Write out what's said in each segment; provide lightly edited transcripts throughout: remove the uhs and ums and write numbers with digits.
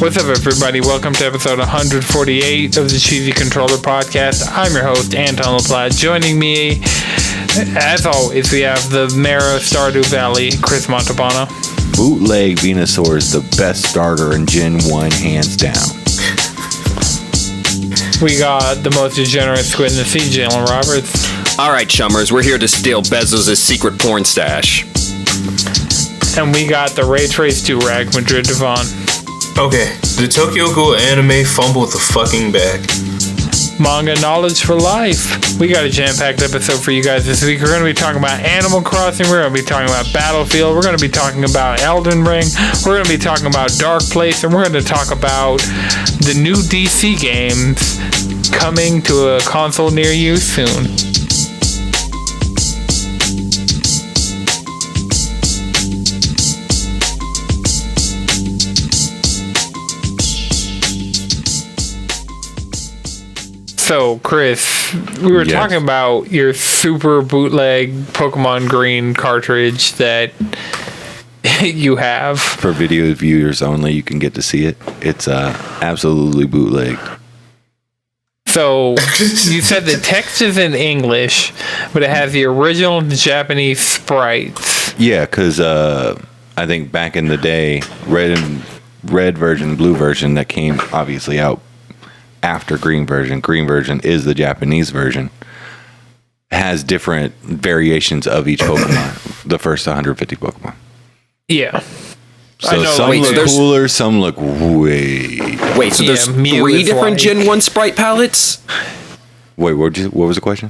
What's up, everybody? Welcome to episode 148 of the Cheesy Controller Podcast. I'm your host, Anton LaPlatte. Joining me, as always, we have the mayor of Stardew Valley, Chris Montalbano. Bootleg Venusaur is the best starter in Gen 1, hands down. We got the most degenerate squid in the sea, Jalen Roberts. All right, chummers, we're here to steal Bezos' secret porn stash. And we got the Ray Trace Durag, Madrid Devon. Okay, the Tokyo Ghoul anime fumbled the fucking bag. Manga knowledge for life. We got a jam-packed episode for you guys this week. We're going to be talking about Animal Crossing. We're going to be talking about Battlefield. We're going to be talking about Elden Ring. We're going to be talking about Darkplates. And we're going to talk about the new DC games coming to a console near you soon. So, Chris, we were talking about your super bootleg Pokemon Green cartridge that you have. For video viewers only, you can get to see it. It's absolutely bootlegged. So, you said the text is in English, but it has the original Japanese sprites. Yeah, because I think back in the day, red version, blue version that came obviously out after green version is the Japanese version, has different variations of each Pokemon. The first 150 Pokemon. Yeah. So some look cooler, some look way... Wait, so there's three different Gen 1 sprite palettes? Wait, what was the question?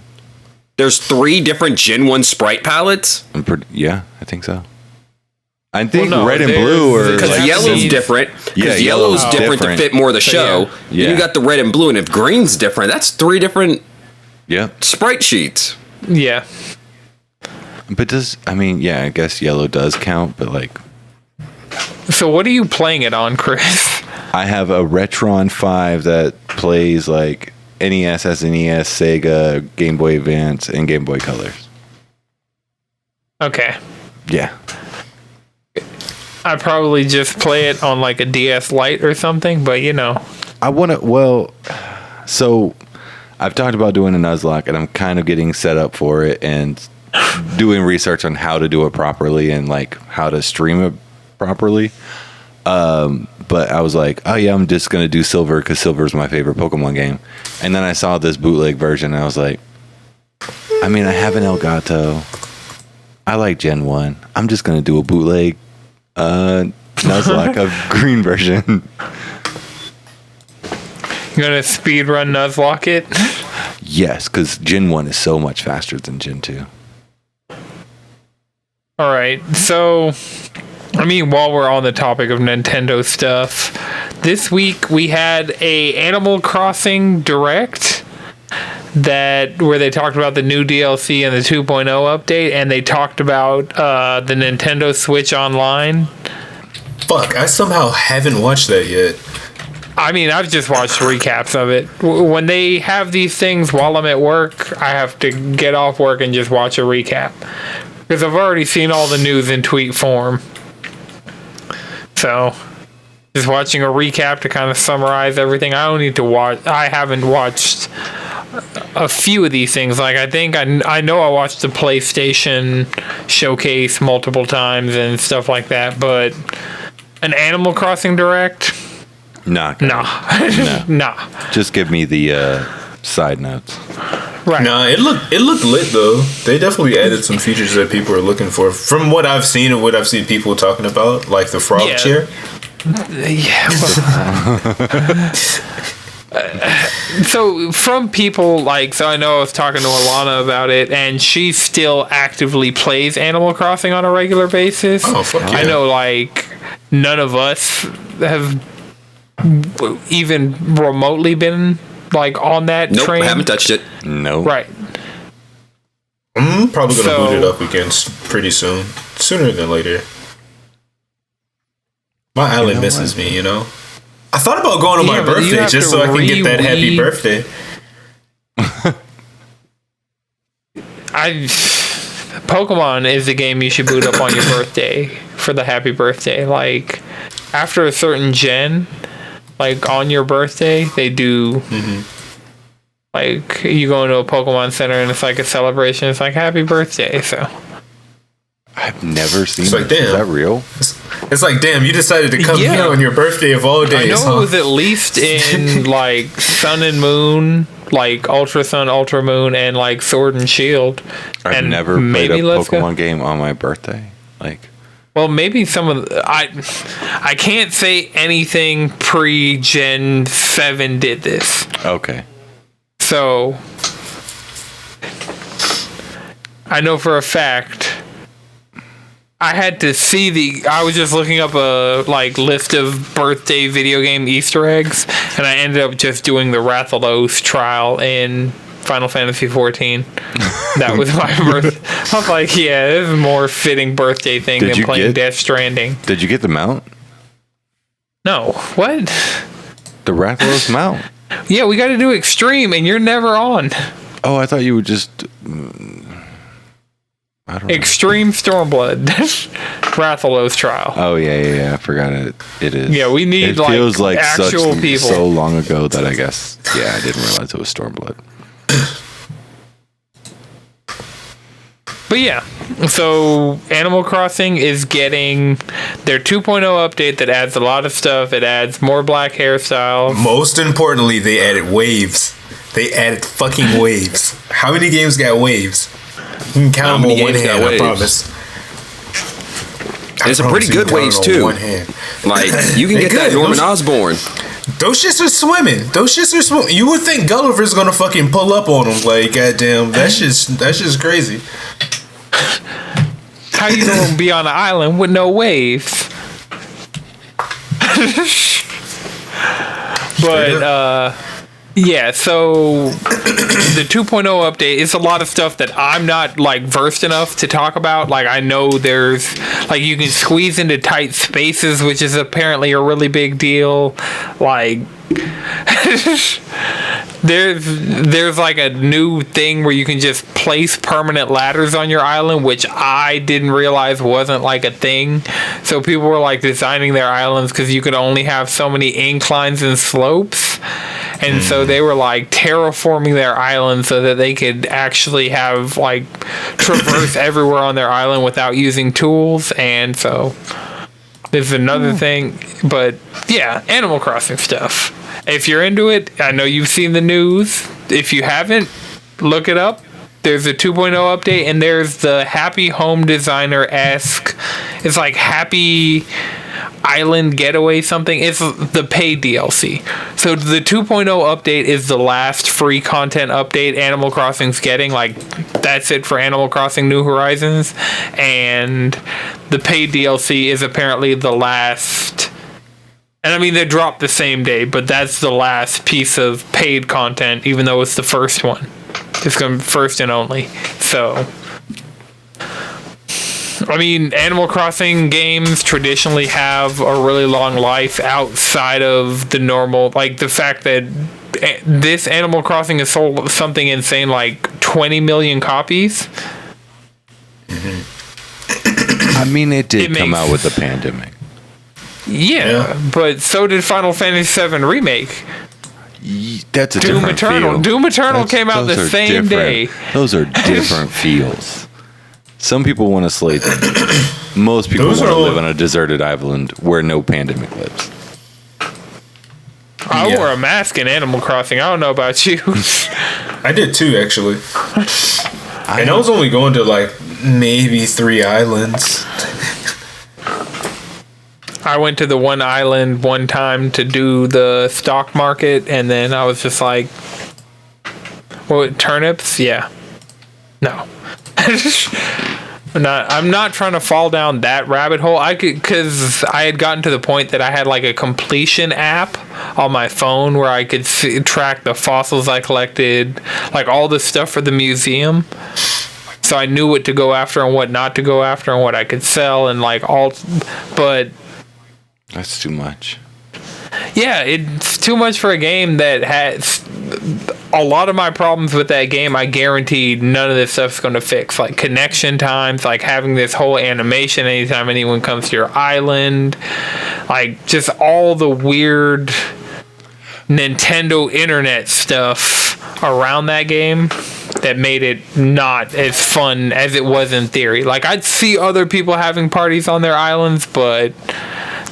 There's three different Gen 1 sprite palettes? Yeah, I think so. I think red and blue are... Because yellow's different. Because yellow's different to fit more of the show. Yeah. You got the red and blue, and if green's different, that's three different sprite sheets. Yeah. But I guess yellow does count, but like... So what are you playing it on, Chris? I have a Retron 5 that plays like NES, SNES, Sega, Game Boy Advance, and Game Boy Colors. Okay. Yeah. I probably just play it on like a DS Lite or something, but you know. So I've talked about doing a Nuzlocke, and I'm kind of getting set up for it and doing research on how to do it properly and like how to stream it properly. But I was like, oh yeah, I'm just going to do Silver because Silver is my favorite Pokemon game. And then I saw this bootleg version, and I was like, I have an Elgato. I like Gen 1. I'm just going to do a bootleg Nuzlocke of green version. You're gonna speedrun Nuzlocke it? Yes, because Gen 1 is so much faster than Gen 2. Alright, so while we're on the topic of Nintendo stuff, this week we had a Animal Crossing Direct where they talked about the new DLC and the 2.0 update, and they talked about the Nintendo Switch Online. Fuck, I somehow haven't watched that yet. I've just watched recaps of it. When they have these things while I'm at work, I have to get off work and just watch a recap. Because I've already seen all the news in tweet form. So, just watching a recap to kind of summarize everything. I haven't watched a few of these things. Like, I know I watched the PlayStation showcase multiple times and stuff like that, but an Animal Crossing Direct? Nah. Nah. Just give me the side notes. Right. Nah, it looked lit though. They definitely added some features that people are looking for. From what I've seen and what I've seen people talking about, like the frog chair. Yeah. So from people I know I was talking to Alana about it, and she still actively plays Animal Crossing on a regular basis. Oh, fuck yeah. I know none of us have even remotely been on that train. Nope, haven't touched it. No. Right. I'm probably gonna boot it up again pretty soon. Sooner than later. My island misses me, I thought about going on my birthday just so I can get that happy birthday. Pokemon is the game you should boot up on your birthday for the happy birthday. After a certain gen, like on your birthday, they do. Like you go into a Pokemon Center and it's like a celebration. It's like happy birthday. So I've never seen. It's like, damn. Is that real? It's like, damn, you decided to come here on your birthday of all days. I know it was at least in like Sun and Moon, like Ultra Sun, Ultra Moon, and like Sword and Shield. I've never played a Pokemon game on my birthday. Like, well, maybe some of I can't say anything pre-Gen 7 did this. Okay. So I know for a fact. I had to see I was just looking up a like list of birthday video game Easter eggs, and I ended up just doing the Rathalos trial in Final Fantasy XIV. That was my birthday. I was like, yeah, this is a more fitting birthday thing than playing Death Stranding. Did you get the mount? No. What? The Rathalos mount? Yeah, we got to do Extreme, and you're never on. Oh, I thought you would just... I don't know. Extreme Stormblood. Rathalos trial. Oh, yeah. I forgot it. It is. Yeah, we need it feels like actual people. So long ago that I guess, I didn't realize it was Stormblood. But yeah, so Animal Crossing is getting their 2.0 update that adds a lot of stuff. It adds more black hairstyles. Most importantly, they added waves. They added fucking waves. How many games got waves? You can count them on one hand, I promise. There's some pretty good waves, too. Like, you can get that Norman Osborn. Those shits are swimming. You would think Gulliver's gonna fucking pull up on them. Like, goddamn, that's just crazy. How you gonna be on an island with no waves? But yeah, so the 2.0 update is a lot of stuff that I'm not like versed enough to talk about. Like I know there's like you can squeeze into tight spaces, which is apparently a really big deal. Like there's like a new thing where you can just place permanent ladders on your island, which I didn't realize wasn't like a thing. So people were like designing their islands because you could only have so many inclines and slopes. And so they were like terraforming their island so that they could actually have like traverse everywhere on their island without using tools. And so there's another thing. But yeah, Animal Crossing stuff. If you're into it, I know you've seen the news. If you haven't, look it up. There's a 2.0 update and there's the Happy Home Designer-esque. It's like Happy Island Getaway something. It's the paid DLC. So the 2.0 update is the last free content update Animal Crossing's getting. Like that's it for Animal Crossing New Horizons. And the paid DLC is apparently the last. And I mean they dropped the same day, but that's the last piece of paid content, even though it's the first one. It's going to be first and only. So I mean, Animal Crossing games traditionally have a really long life outside of the normal, like the fact that this Animal Crossing has sold something insane like 20 million copies. I mean, it did come out with the pandemic. Yeah, but so did Final Fantasy VII Remake. That's a different feel. Doom Eternal came out the same day. Those are different feels. Some people want to slay them. Most people want to live on a deserted island where no pandemic lives. I wore a mask in Animal Crossing. I don't know about you. I did too, actually. And I was only going to like maybe 3 islands. I went to the one island one time to do the stock market, and then I was just like, what, turnips? Yeah. No. I'm not trying to fall down that rabbit hole. Because I had gotten to the point that I had like a completion app on my phone where I could track the fossils I collected, like all the stuff for the museum. So I knew what to go after and what not to go after and what I could sell and like all. But that's too much. Yeah, it's too much for a game that has a lot of my problems with that game. I guarantee none of this stuff's going to fix, like connection times, like having this whole animation anytime anyone comes to your island, like just all the weird Nintendo internet stuff around that game that made it not as fun as it was in theory. Like, I'd see other people having parties on their islands, but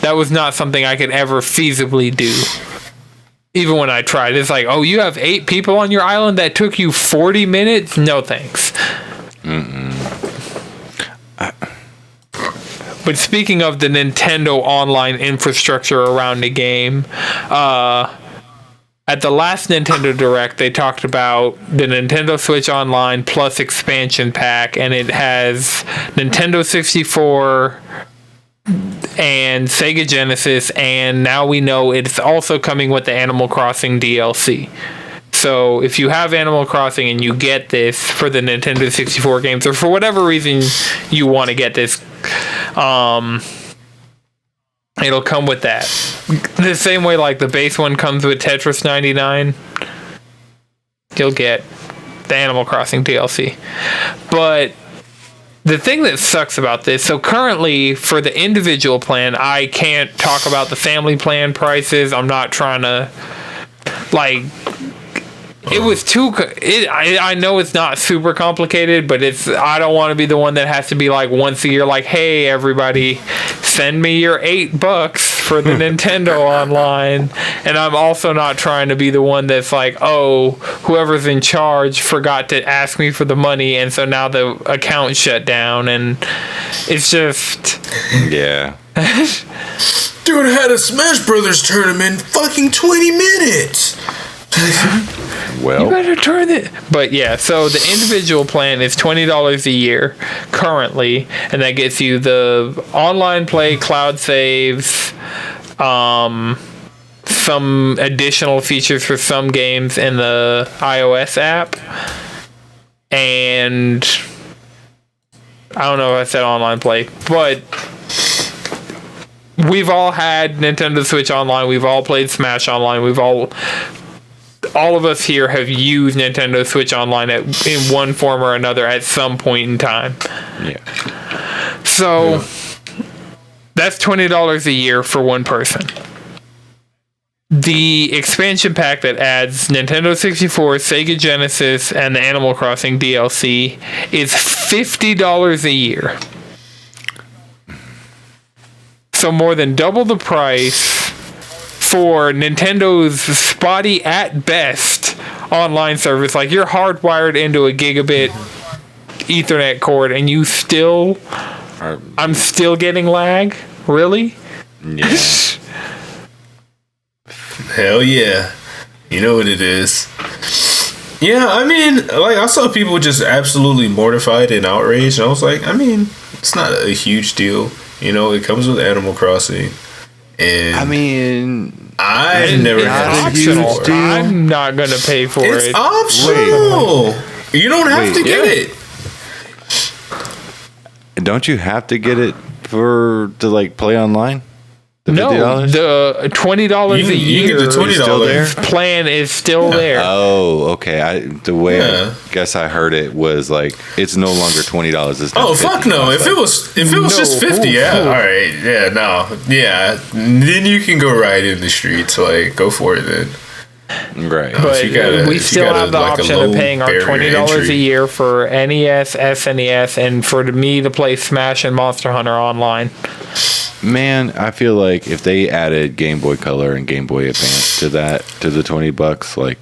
that was not something I could ever feasibly do. Even when I tried, it's like, oh, you have 8 people on your island that took you 40 minutes? No thanks. But speaking of the Nintendo Online infrastructure around the game, at the last Nintendo Direct, they talked about the Nintendo Switch Online Plus expansion pack, and it has Nintendo 64 and Sega Genesis, and now we know it's also coming with the Animal Crossing DLC. So if you have Animal Crossing and you get this for the Nintendo 64 games, or for whatever reason you want to get this, it'll come with that. The same way like the base one comes with Tetris 99, you'll get the Animal Crossing DLC. But the thing that sucks about this, so currently for the individual plan, I can't talk about the family plan prices. I'm not trying to, like, it was too, I know it's not super complicated, but I don't want to be the one that has to be like once a year, like, hey, everybody, send me your $8 for the Nintendo Online. And I'm also not trying to be the one that's like, oh, whoever's in charge forgot to ask me for the money, and so now the account shut down, and it's just... Yeah. Dude, I had a Smash Brothers tournament fucking 20 minutes! Well, you better turn it. But yeah, so the individual plan is $20 a year currently, and that gets you the online play, cloud saves, some additional features for some games in the iOS app, and I don't know if I said online play, but we've all had Nintendo Switch Online, we've all played Smash Online, all of us here have used Nintendo Switch Online in one form or another at some point in time. Yeah. So that's $20 a year for one person. The expansion pack that adds Nintendo 64, Sega Genesis, and the Animal Crossing DLC is $50 a year. So more than double the price for Nintendo's spotty at best online service. Like, you're hardwired into a gigabit Ethernet cord and you still... I'm still getting lag? Really? Yeah. Hell yeah. You know what it is. Yeah, I mean, like, I saw people just absolutely mortified and outraged, and I was like, I mean, it's not a huge deal. You know, it comes with Animal Crossing. And I mean... I've never had it before. I'm not going to pay for it. It's optional. You don't have to get it. Don't you have to get it to like play online? No, the $20 a year the $20 plan is still there. Oh, okay. I guess I heard it was like it's no longer $20. It's oh fuck no! If it was just $50, all right, yeah, no, yeah, then you can go ride in the streets. Like, go for it then. Right, but we still have the option of paying our $20 a year for NES, SNES, and for me to play Smash and Monster Hunter online. Man, I feel like if they added Game Boy Color and Game Boy Advance to the $20, like,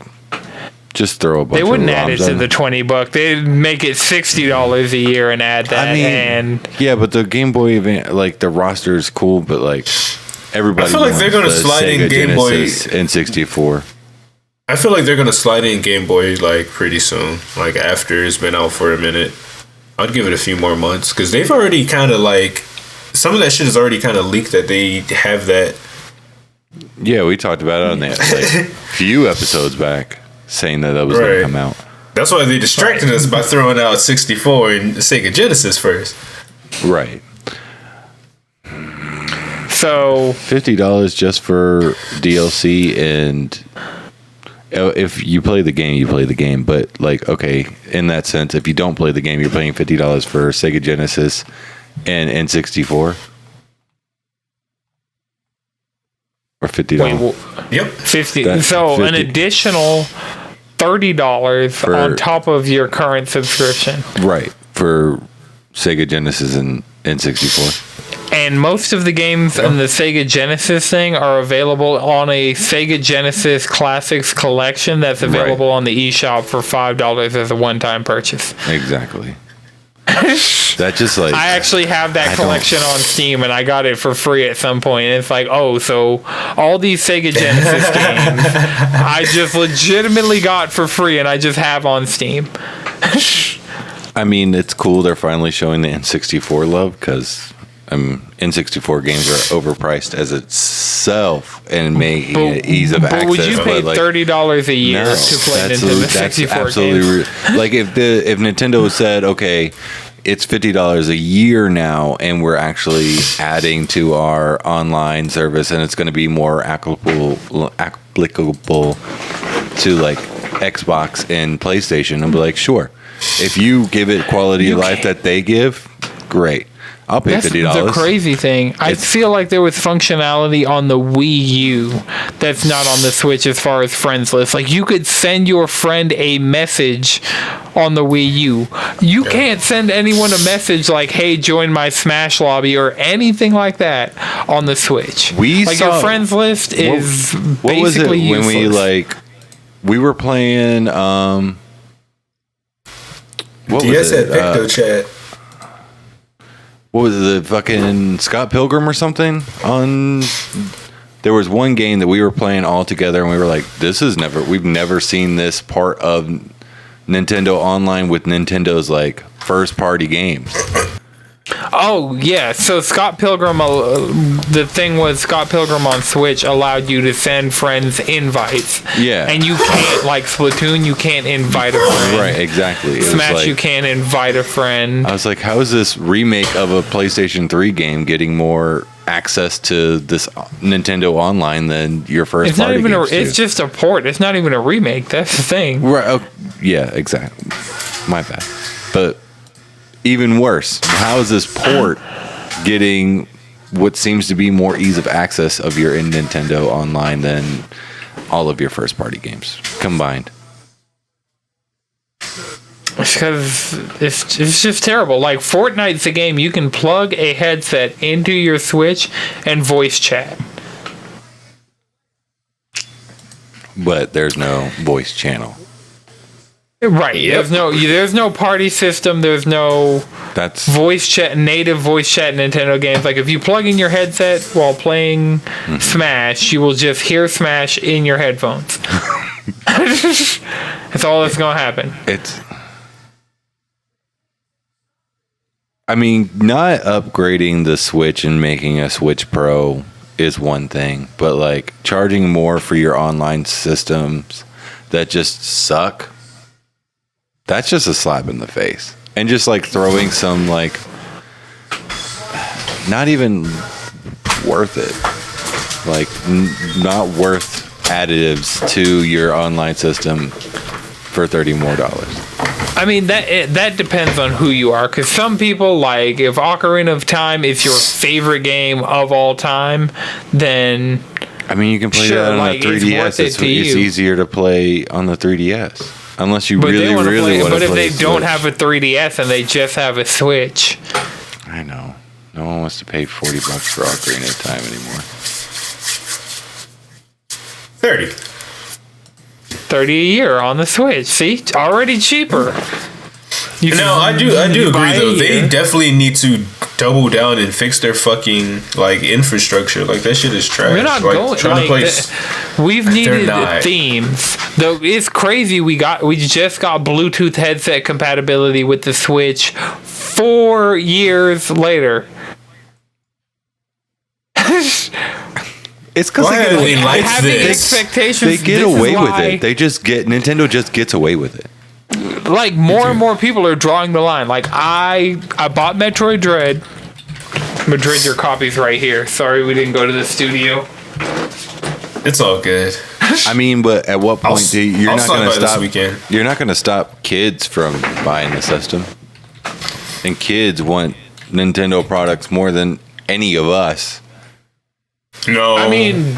just throw a bunch of ROMs. They wouldn't add it to the $20. They'd make it $60 a year and add that. Yeah, but the Game Boy Advance, like, the roster is cool, but like everybody. I feel like they're gonna slide in Game Boy and 64. I feel like they're gonna slide in Game Boy like pretty soon, like after it's been out for a minute. I'd give it a few more months because they've already kind of like. Some of that shit is already kind of leaked that they have that. Yeah, we talked about it on that like few episodes back, saying that was going to come out. That's why they distracted us by throwing out 64 and Sega Genesis first. Right. So $50 just for DLC, and if you play the game, you play the game. But like, okay, in that sense, if you don't play the game, you're paying $50 for Sega Genesis and N64. or $50. Yep, 50. So 50. An additional $30 on top of your current subscription. Right, for Sega Genesis and N64. And most of the games in the Sega Genesis thing are available on a Sega Genesis Classics collection that's available on the eShop for $5 as a one-time purchase. Exactly. That just like... I actually have that collection on Steam, and I got it for free at some point. And it's like, oh, so all these Sega Genesis games I just legitimately got for free, and I just have on Steam. I mean, it's cool they're finally showing the N64 love, because N64 games are overpriced as itself and making it ease of access. But would you pay $30 a year to play Nintendo 64 games? Like if Nintendo said, okay, it's $50 a year now, and we're actually adding to our online service, and it's going to be more applicable to like Xbox and PlayStation, I'll be like, sure. If you give it quality of life that they give, great. I'll pay $50. That's the crazy thing. I feel like there was functionality on the Wii U that's not on the Switch as far as friends list. Like, you could send your friend a message on the Wii U. You can't send anyone a message like, hey, join my Smash lobby or anything like that on the Switch. Your friends list is what basically was it useless. When we were playing what DS was it? had Iknowjones. What was it, the fucking Scott Pilgrim or something? There was one game that we were playing all together, and we were like, we've never seen this part of Nintendo Online with Nintendo's like first party games. Oh, yeah. So Scott Pilgrim, the thing was Scott Pilgrim on Switch allowed you to send friends invites. Yeah. And you can't, like Splatoon, you can't invite a friend. Right, exactly. Smash, you can't invite a friend. I was like, how is this remake of a PlayStation 3 game getting more access to this Nintendo Online than your first party games? It's just a port. It's not even a remake. That's the thing. Right. Oh, yeah, exactly. My bad. But even worse, how is this port getting what seems to be more ease of access of your Nintendo Online than all of your first party games combined? It's because it's just terrible. Like, Fortnite's a game you can plug a headset into your Switch and voice chat. But there's no voice channel. Right. Yep. There's no party system. There's no voice chat, native voice chat Nintendo games. Like, if you plug in your headset while playing Smash, you will just hear Smash in your headphones. That's all that's gonna happen. I mean, not upgrading the Switch and making a Switch Pro is one thing, but like charging more for your online systems that just suck. That's just a slap in the face. And just like throwing some like not even worth it. Like not worth additives to your online system for $30 more. I mean, that depends on who you are, because some people, like, if Ocarina of Time is your favorite game of all time, then I mean, you can play that on a 3DS. It's easier to play on the 3DS. Unless you really want to play. But if they don't have a 3DS and they just have a Switch. I know. No one wants to pay $40 for Ocarina of Time anymore. 30 a year on the Switch. See? It's already cheaper. I do agree though. They definitely need to double down and fix their fucking like infrastructure. Like, that shit is trash. We're not going like we've needed themes. Though it's crazy we just got Bluetooth headset compatibility with the Switch 4 years later. It's because they get away with it. Nintendo just gets away with it. Like, more and more people are drawing the line. Like, I bought Metroid Dread. Madrid, your copy's right here. Sorry we didn't go to the studio. It's all good. I mean, but at what point you're not going to stop? Weekend. You're not going to stop kids from buying the system, and kids want Nintendo products more than any of us. No. I mean,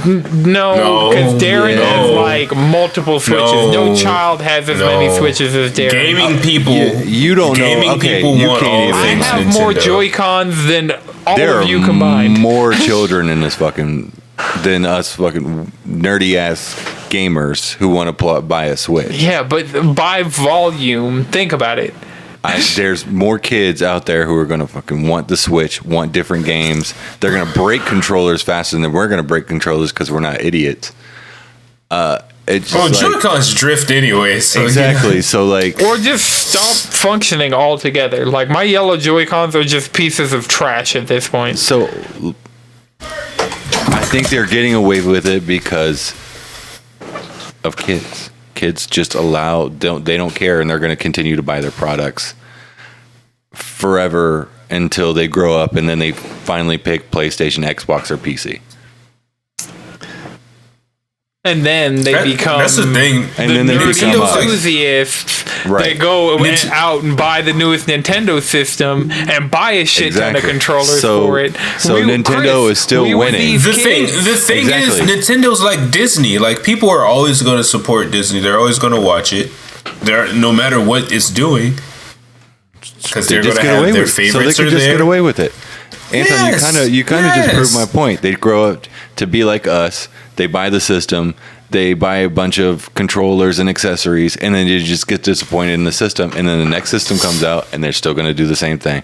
no, because Darren has like multiple switches. No child has as many switches as Darren. Gaming people, you don't know. Okay, you can't even. I have more Joy-Cons than all of you combined. More children in this fucking than us fucking nerdy ass gamers who want to buy a Switch. Yeah, but by volume, think about it. There's more kids out there who are going to fucking want the Switch, want different games. They're going to break controllers faster than we're going to break controllers because we're not idiots. It's just Joy-Cons drift anyway. So exactly. So like, or just stop functioning altogether. Like my yellow Joy-Cons are just pieces of trash at this point. So I think they're getting away with it because of kids. Kids just they don't care, and they're going to continue to buy their products forever until they grow up, and then they finally pick PlayStation, Xbox, or PC. And then they become. That's the thing. And then they become enthusiasts. Right. They go out and buy the newest Nintendo system and buy a shit ton of controllers for it. So Nintendo is still winning. The thing is, Nintendo's like Disney. Like people are always going to support Disney. They're always going to watch it. No matter what it's doing, because they're going to have their favorites. So they can just get away with it. Anton, you kind of just proved my point. They grow up to be like us. They buy the system, they buy a bunch of controllers and accessories, and then you just get disappointed in the system, and then the next system comes out, and they're still going to do the same thing.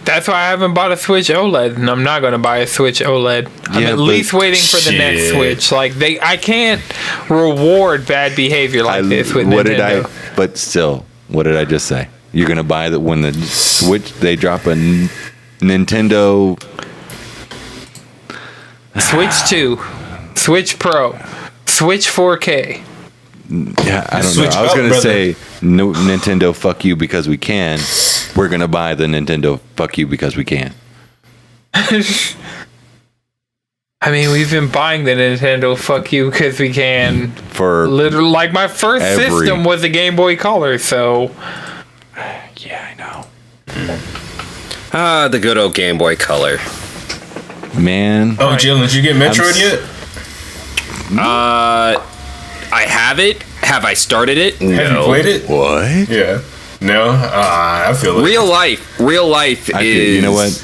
That's why I haven't bought a Switch OLED, and I'm not going to buy a Switch OLED. I'm at least waiting for the next Switch. Like I can't reward bad behavior like this with Nintendo. But still, what did I just say? You're going to buy that when the Switch, they drop a Nintendo... Switch 2, Switch Pro, Switch 4K. Yeah, I don't know. I was going to say, no, Nintendo, fuck you because we can. We're going to buy the Nintendo, fuck you because we can. I mean, we've been buying the Nintendo, fuck you because we can. For literally, like my first system was a Game Boy Color, so. Yeah, I know. The good old Game Boy Color. Man. Oh, Jalen, did you get Metroid yet? I have it. Have I started it? No. Have you played it? What? Yeah. No? I feel it. Real life is... You know what?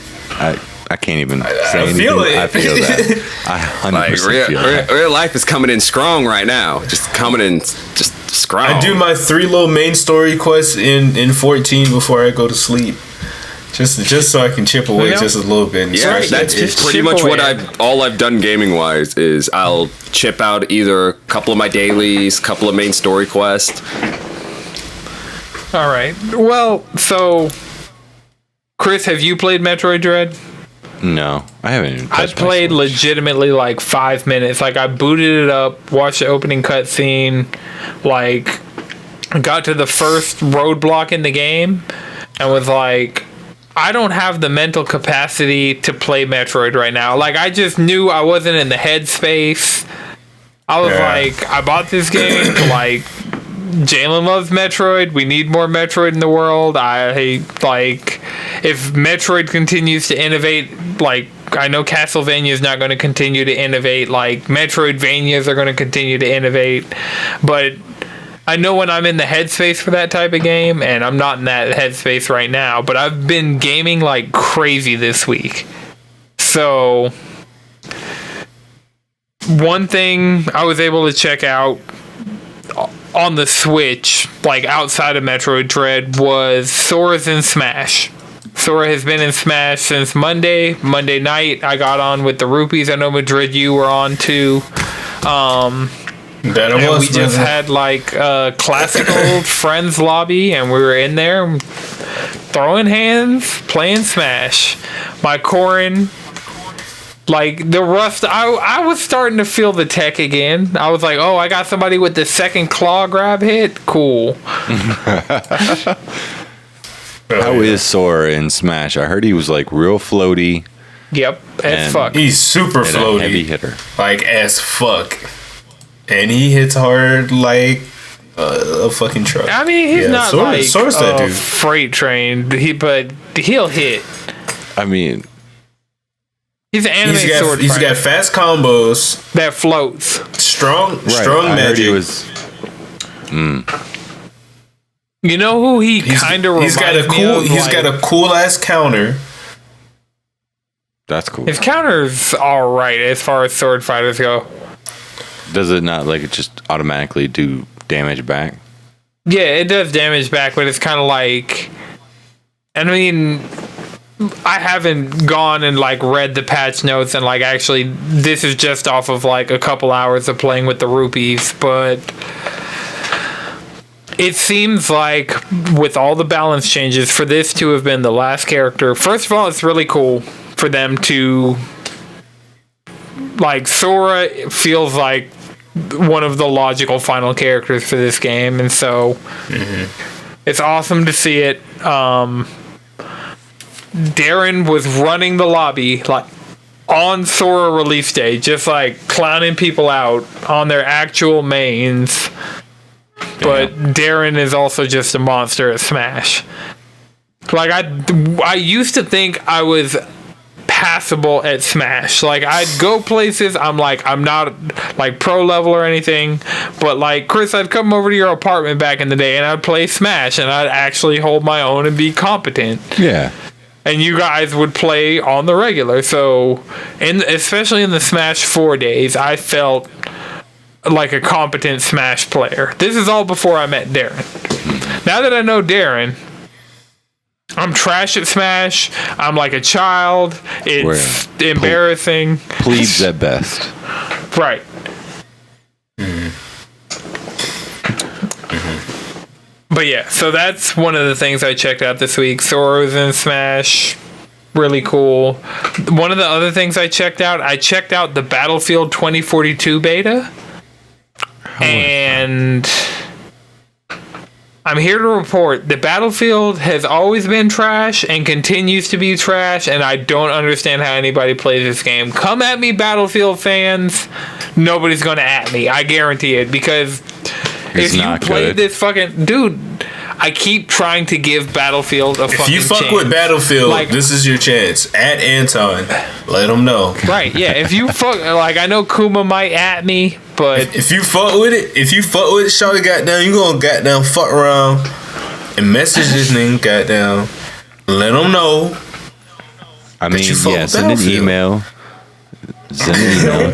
I can't even say anything. Feel it. I feel that. I 100% feel that. Real life is coming in strong right now. Just coming in just strong. I do my 3 little main story quests in 14 before I go to sleep. Just so I can chip away just a little bit. Yeah, that's pretty much what I've done gaming wise is I'll chip out either a couple of my dailies, couple of main story quests. All right. Well, so Chris, have you played Metroid Dread? No, I haven't even I played legitimately like 5 minutes. Like I booted it up, watched the opening cutscene, like got to the first roadblock in the game, and was like, I don't have the mental capacity to play Metroid right now. Like, I just knew I wasn't in the headspace. I was like, I bought this game. Like, Jalen loves Metroid. We need more Metroid in the world. If Metroid continues to innovate, like, I know Castlevania is not going to continue to innovate. Like, Metroidvanias are going to continue to innovate. But I know when I'm in the headspace for that type of game, and I'm not in that headspace right now, but I've been gaming like crazy this week. So, one thing I was able to check out on the Switch, like outside of Metroid Dread, was Sora's in Smash. Sora has been in Smash since Monday night. I got on with the Rupees. I know Madrid, you were on too. We just had like a classical friends lobby, and we were in there throwing hands, playing Smash. My Corrin, like the rust, I was starting to feel the tech again. I was like, oh, I got somebody with the second claw grab hit. Cool. How is Sora in Smash? I heard he was like real floaty. Yep, as fuck. He's super floaty. Heavy hitter. Like as fuck. And he hits hard like a fucking truck. I mean, he's not Sora's that dude. Freight train, but he'll hit. I mean, He's an anime sword He's fighter got fast combos that floats. Strong magic. You know who he kind of reminds me of? He's got a cool ass counter. That's cool. His counter's all right as far as sword fighters go. Does it not like it just automatically do damage back? Yeah, it does damage back, but it's kind of like, I mean, I haven't gone and like read the patch notes and like actually this is just off of like a couple hours of playing with the rupees, but it seems like with all the balance changes for this to have been the last character, first of all, it's really cool for them to, like, Sora feels like one of the logical final characters for this game, and so it's awesome to see it. Darren was running the lobby like on Sora release day, just like clowning people out on their actual mains. But Darren is also just a monster at Smash. Like I used to think I was passable at Smash. Like I'd go places, I'm not like pro level or anything, but like Chris, I'd come over to your apartment back in the day and I'd play Smash and I'd actually hold my own and be competent. Yeah. And you guys would play on the regular. So, especially in the Smash 4 days, I felt like a competent Smash player. This is all before I met Darren. Now that I know Darren, I'm trash at Smash. I'm like a child. It's embarrassing. Plebes at best. Right. But yeah, so that's one of the things I checked out this week. Sora's in Smash. Really cool. One of the other things I checked out the Battlefield 2042 beta. And I'm here to report that Battlefield has always been trash and continues to be trash, and I don't understand how anybody plays this game. Come at me, Battlefield fans. Nobody's going to at me. I guarantee it, because if you play this fucking... Dude, I keep trying to give Battlefield a fucking chance. If you fuck with Battlefield, like, this is your chance. At Anton. Let him know. Right, yeah. If you fuck... Like, I know Kuma might at me, but... If you fuck with it, shawty goddamn, you gonna goddamn fuck around and message this nigga goddamn. Let him know. I mean, yeah, send an email. Send an email.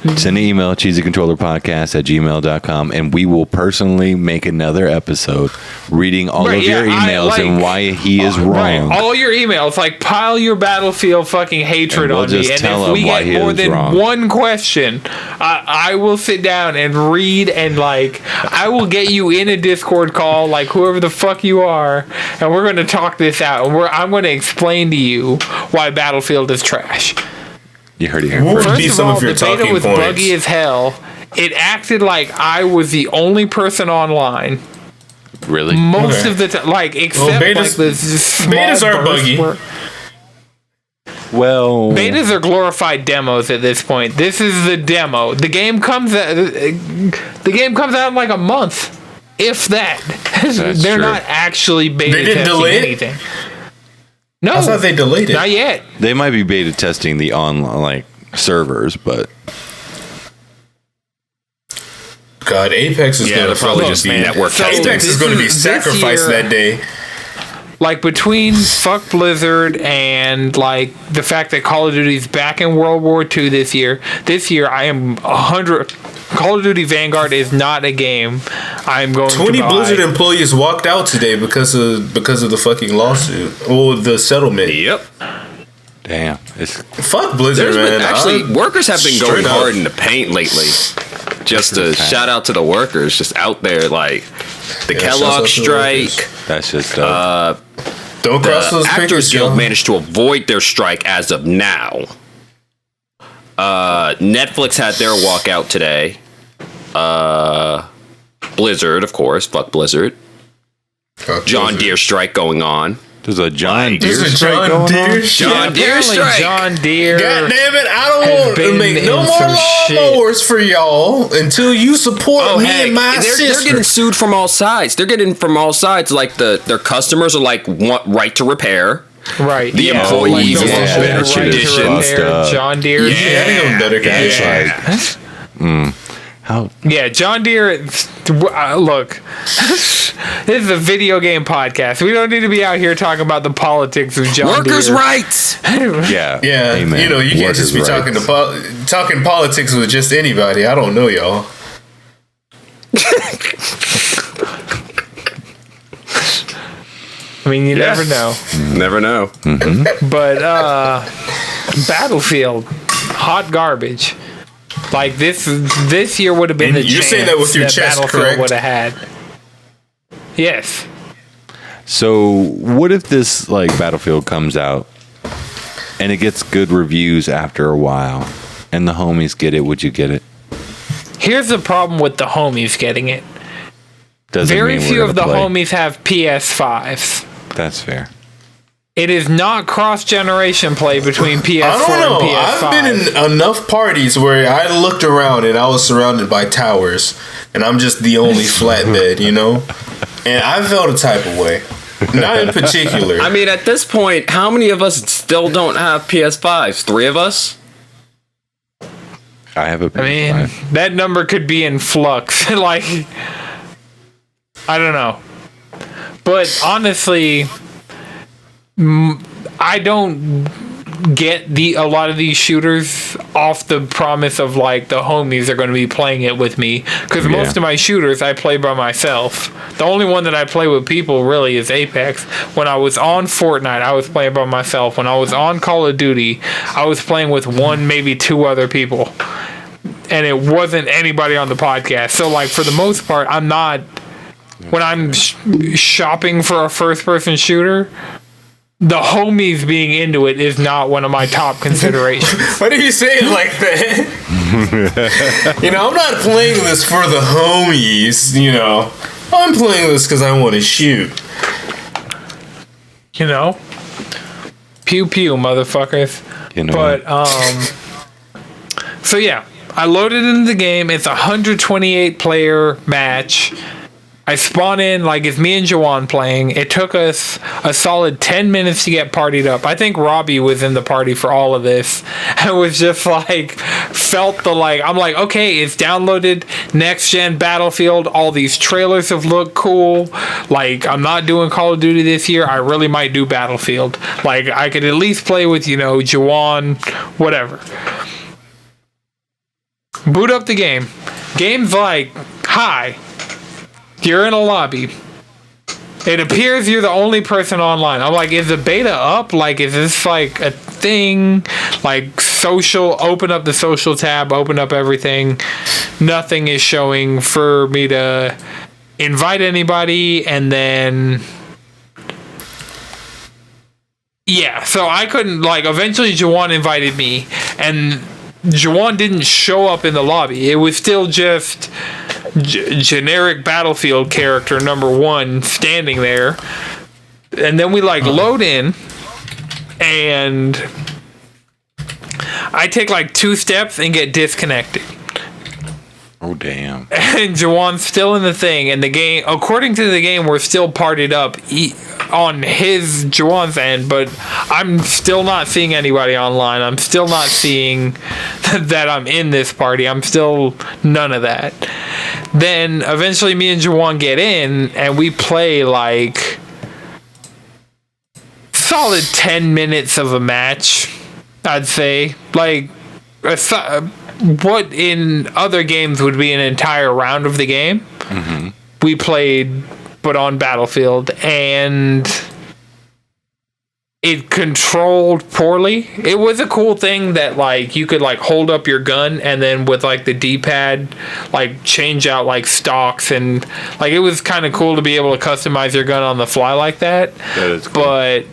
Send an email, cheesycontrollerpodcast@gmail.com, and we will personally make another episode reading all of your emails and why he is wrong. Right, all your emails, like pile your Battlefield fucking hatred on me, and if we get more than one question, I will sit down and read, and like I will get you in a Discord call, like whoever the fuck you are, and we're going to talk this out, and I'm going to explain to you why Battlefield is trash. You heard it here first. First of all, the beta was buggy as hell. It acted like I was the only person online. Really? Most of the time, like, except like the small betas are buggy. Well, betas are glorified demos at this point. This is the demo. The game comes out in like a month, if that. They're not actually beta testing anything. No, I thought they delayed it. Not yet. They might be beta testing the online like servers, but God, Apex is going to probably just be network. So Apex is going to be sacrificed that day. Like between fuck Blizzard and like the fact that Call of Duty's back in World War II this year I am 100. Call of Duty Vanguard is not a game I'm going 20 to buy. Blizzard employees walked out today because of the fucking lawsuit or the settlement. Yep. Damn. Fuck Blizzard, man. Actually, workers have been going hard in the paint lately. Just a shout out to the workers just out there, like the Kellogg strike. That's just dope. Don't cross those Actors fingers, Guild managed to avoid their strike as of now. Netflix had their walkout today. Blizzard, of course. Fuck Blizzard. John Deere strike going on. There's a John Deere strike going on? John Deere strike. John Deere. God damn it, I don't want to make no more lawnmowers for y'all until you support me and my sister. They're getting sued from all sides. They're getting from all sides. Like their customers are like want right to repair. Right. The employees like want better conditions. John Deere. Yeah, better conditions. How? Yeah, John Deere. Look, this is a video game podcast. We don't need to be out here talking about the politics of John Deere. Workers' rights. Yeah. Amen. You know, you can't just be talking politics with just anybody. I don't know y'all. I mean, you never know. Never know. Mm-hmm. But Battlefield, hot garbage. Like this year would have been the you're chance saying that with your chest, Battlefield correct? would have had. Yes. So what if this like Battlefield comes out and it gets good reviews after a while, and the homies get it? Would you get it? Here's the problem with the homies getting it. Doesn't Very mean few we're of the gonna play. homies have PS5s. That's fair. It is not cross-generation play between PS4 I don't know. and PS5. I've been in enough parties where I looked around and I was surrounded by towers, and I'm just the only flatbed, you know? And I felt a type of way. Not in particular. I mean, at this point, how many of us still don't have PS5s? 3 of us? I have a PS5. I mean, that number could be in flux. Like, I don't know. But honestly, I don't get a lot of these shooters off the promise of like the homies are going to be playing it with me, because most of my shooters I play by myself. The only one that I play with people really is Apex. When I was on Fortnite, I was playing by myself. When I was on Call of Duty, I was playing with one, maybe 2 other people, and it wasn't anybody on the podcast. So like for the most part, I'm not, when I'm shopping for a first person shooter, the homies being into it is not one of my top considerations. Why do you say it like that? You know, I'm not playing this for the homies, you know. I'm playing this because I want to shoot. You know? Pew pew, motherfuckers. You know. But, so yeah, I loaded into the game. It's a 128 player match. I spawn in, like, it's me and Jawan playing. It took us a solid 10 minutes to get partied up. I think Robbie was in the party for all of this. I was just like, felt the like, I'm like, okay, it's downloaded, next gen Battlefield. All these trailers have looked cool. Like, I'm not doing Call of Duty this year. I really might do Battlefield. Like, I could at least play with, you know, Jawan, whatever. Boot up the game. Game's like, hi. You're in a lobby. It appears you're the only person online. I'm like, is the beta up? Like, is this like a thing? Like, social, open up the social tab, open up everything. Nothing is showing for me to invite anybody, and then yeah, so I couldn't, like, eventually Jawan invited me, and Jawan didn't show up in the lobby. It was still just generic Battlefield character number 1 standing there. And then we like load in, and I take like 2 steps and get disconnected. Oh damn. And Jawan's still in the thing, and the game, according to the game, we're still partied up on his Jawan's end, but I'm still not seeing anybody online. I'm still not seeing that I'm in this party. I'm still none of that. Then eventually me and Jawan get in, and we play like solid 10 minutes of a match, I'd say. Like what in other games would be an entire round of the game. Mm-hmm. We played, but on Battlefield, and it controlled poorly. It was a cool thing that like you could like hold up your gun, and then with like the D-pad like change out like stocks, and like it was kind of cool to be able to customize your gun on the fly like that. That is cool. But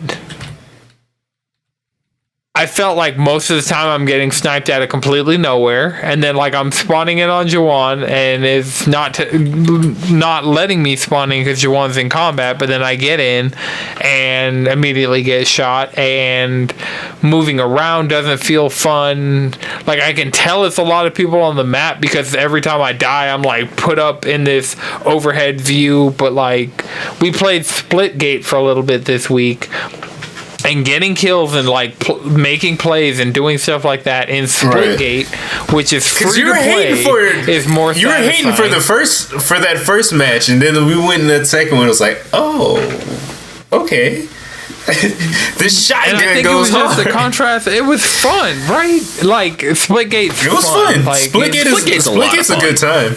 I felt like most of the time I'm getting sniped out of completely nowhere, and then like I'm spawning in on Jawan, and it's not letting me spawn in because Jawan's in combat. But then I get in and immediately get shot, and moving around doesn't feel fun. Like I can tell it's a lot of people on the map because every time I die, I'm like put up in this overhead view. But like we played Splitgate for a little bit this week. and getting kills and like making plays and doing stuff like that in Splitgate, which is free to play, is more. You were hating for that first match, and then we went in that second one. It was like, oh, okay. This shotgun goes hard. Just the contrast. It was fun, right? Like Splitgate. It was fun. Like, Splitgate's a good time.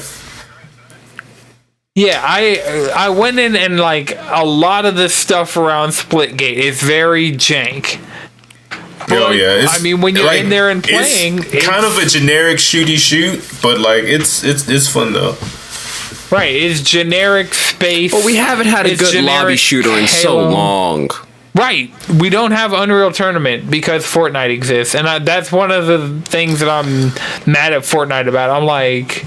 Yeah, I went in and like a lot of the stuff around Splitgate is very jank. But, I mean, when you're like, in there and playing, it's kind of a generic shooty shoot, but like it's fun though. Right, it's generic space. But we haven't had a good lobby shooter in so long. Right, we don't have Unreal Tournament because Fortnite exists, and that's one of the things that I'm mad at Fortnite about. I'm like,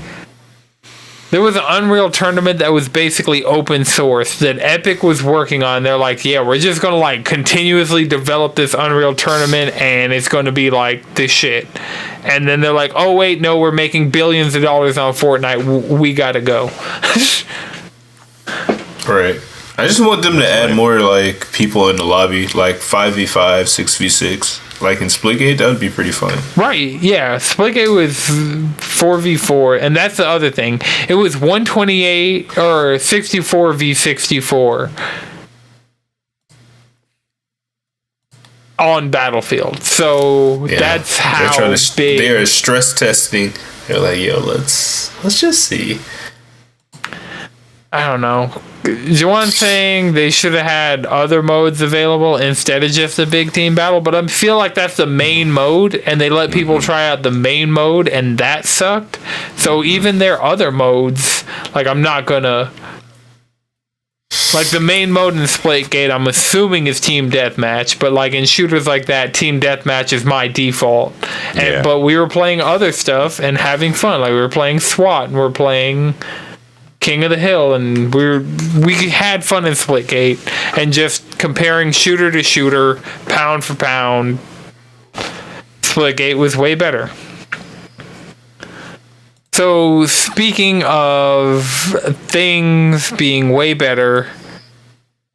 there was an Unreal Tournament that was basically open source that Epic was working on. They're like, yeah, we're just going to like continuously develop this Unreal Tournament and it's going to be like this shit. And then they're like, oh wait, no, we're making billions of dollars on Fortnite. We got to go. Right. I just want them to add more like people in the lobby, like 5v5, 6v6. Like in Splitgate, that would be pretty fun. Right, yeah. Splitgate was 4v4, and that's the other thing. It was 128 or 64v64 on Battlefield. So that's how big. They're stress testing. They're like, yo, let's just see. I don't know. Juwan's saying they should have had other modes available instead of just the big team battle, but I feel like that's the main mode, and they let people try out the main mode, and that sucked. So even their other modes, like I'm not gonna... Like the main mode in Splitgate, I'm assuming is Team Deathmatch, but like in shooters like that, Team Deathmatch is my default. But we were playing other stuff and having fun. Like we were playing SWAT, and we're playing King of the Hill, and we had fun in Splitgate, and just comparing shooter to shooter, pound for pound, Splitgate was way better. So speaking of things being way better,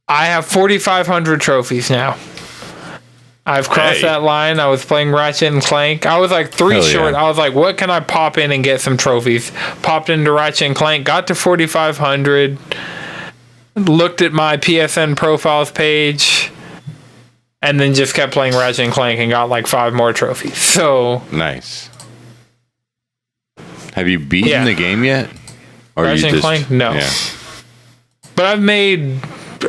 I have 4,500 trophies now. I've crossed that line. I was playing Ratchet and Clank. I was like three short. I was like, what can I pop in and get some trophies? Popped into Ratchet and Clank, got to 4,500, looked at my PSN profiles page, and then just kept playing Ratchet and Clank and got like 5 more trophies. So nice. Have you beaten the game yet? Or Ratchet and Clank? No. Yeah. But I've made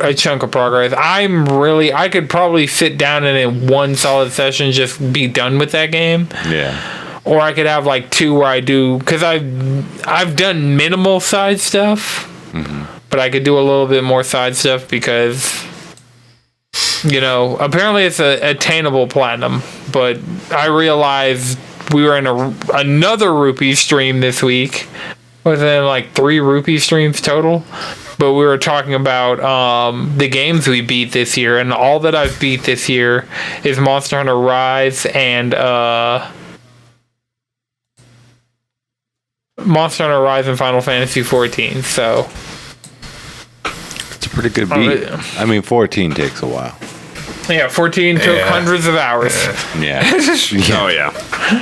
a chunk of progress. I could probably sit down and in one solid session just be done with that game. Yeah. Or I could have like 2 where I do, because I've done minimal side stuff, but I could do a little bit more side stuff because, you know, apparently it's attainable platinum. But I realized we were in another rupee stream this week. Was it like 3 rupee streams total? But we were talking about the games we beat this year, and all that I've beat this year is Monster Hunter Rise and Final Fantasy 14. So it's a pretty good beat. I mean, 14 takes a while. Yeah, 14 took hundreds of hours. Yeah. Oh yeah,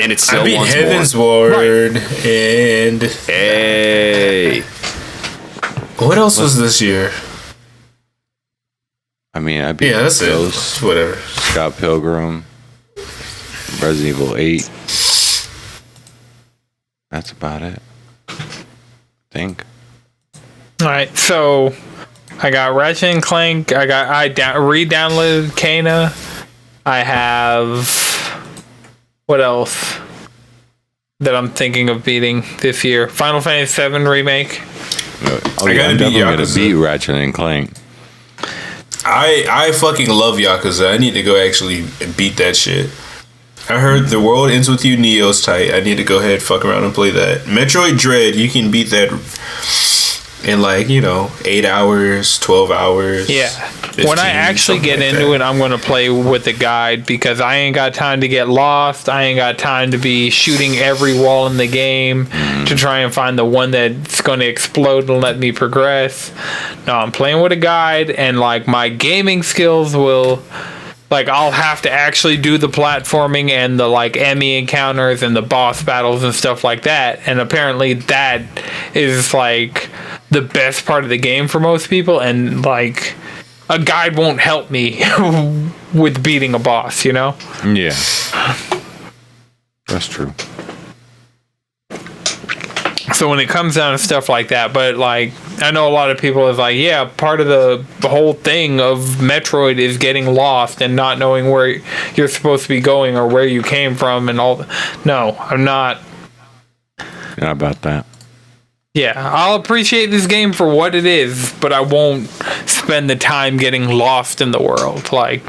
and it's still I beat Heaven's Ward and what else was this year? I mean, I beat Ghost, whatever. Scott Pilgrim, Resident Evil 8. That's about it, I think. All right, so I got Ratchet and Clank. I re-downloaded Kana. I have what else that I'm thinking of beating this year? Final Fantasy VII remake. I'm definitely gonna beat Ratchet and Clank. I fucking love Yakuza. I need to go actually beat that shit. I heard The World Ends With You Neo's tight. I need to go ahead, fuck around and play that. Metroid Dread, you can beat that in 8 hours, 12 hours. Yeah. 15, when I actually get into it, I'm going to play with the guide because I ain't got time to get lost. I ain't got time to be shooting every wall in the game to try and find the one that's going to explode and let me progress. No, I'm playing with a guide, and my gaming skills will... Like, I'll have to actually do the platforming and the, like, Emmy encounters and the boss battles and stuff like that. And apparently that is, like, the best part of the game for most people. And, like, a guide won't help me with beating a boss, you know? Yeah. That's true. So when it comes down to stuff like that, but like I know a lot of people is like, yeah, part of the whole thing of Metroid is getting lost and not knowing where you're supposed to be going or where you came from and all. No, I'm not. Not about that. Yeah, I'll appreciate this game for what it is, but I won't spend the time getting lost in the world. Like,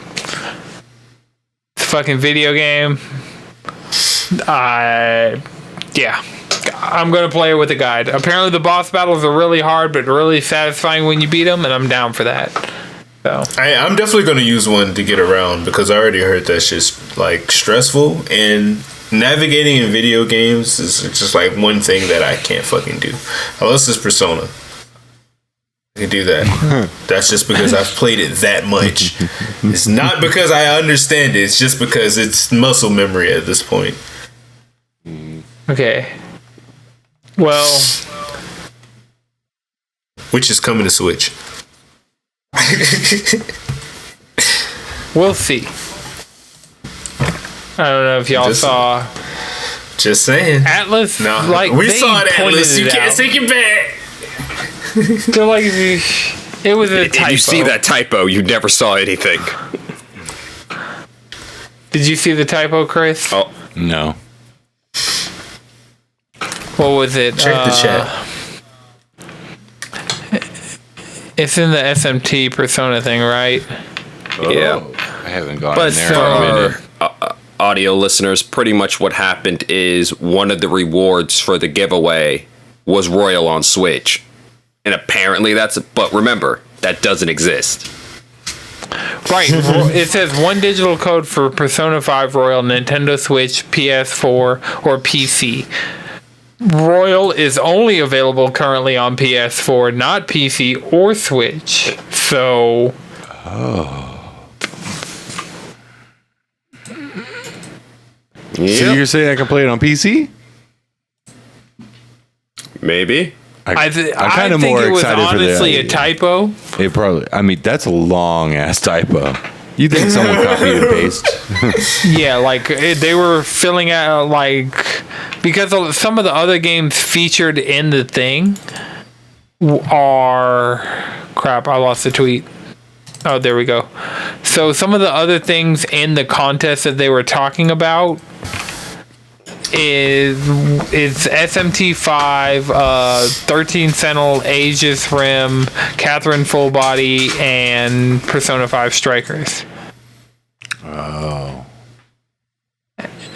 it's a fucking video game. Yeah. I'm going to play it with a guide. Apparently the boss battles are really hard, but really satisfying when you beat them, and I'm down for that. So I'm definitely going to use one to get around, because I already heard that shit's, like, stressful, and navigating in video games is just, like, one thing that I can't fucking do. Unless it's Persona. I can do that. That's just because I've played it that much. It's not because I understand it. It's just because it's muscle memory at this point. okay. Well, which is coming to Switch. We'll see. I don't know if y'all saw. Just saying. Atlas. No, like we saw it, Atlas. You can't take it back. They're like, it was a typo. Did you see that typo? You never saw anything. Did you see the typo, Chris? Oh no. What was it? Check the chat. It's in the SMT Persona thing, right? Oh, yeah. I haven't gone But in there. so- in a minute. Audio listeners, pretty much what happened is one of the rewards for the giveaway was Royal on Switch. And apparently that's it. But remember, that doesn't exist. Right. It says one digital code for Persona 5 Royal, Nintendo Switch, PS4, or PC. Royal is only available currently on PS4, not PC or Switch. So. Oh. Yep. So you're saying I can play it on PC? Maybe. I'm kind of more excited for that. Honestly, a typo. It probably. I mean, that's a long ass typo. You think someone copied and pasted? Yeah, like they were filling out like because some of the other games featured in the thing are crap. I lost the tweet. Oh, there we go. So some of the other things in the contest that they were talking about is SMT5, 13 Sentinel, Aegis Rim, Catherine Full Body, and Persona 5 Strikers. Oh.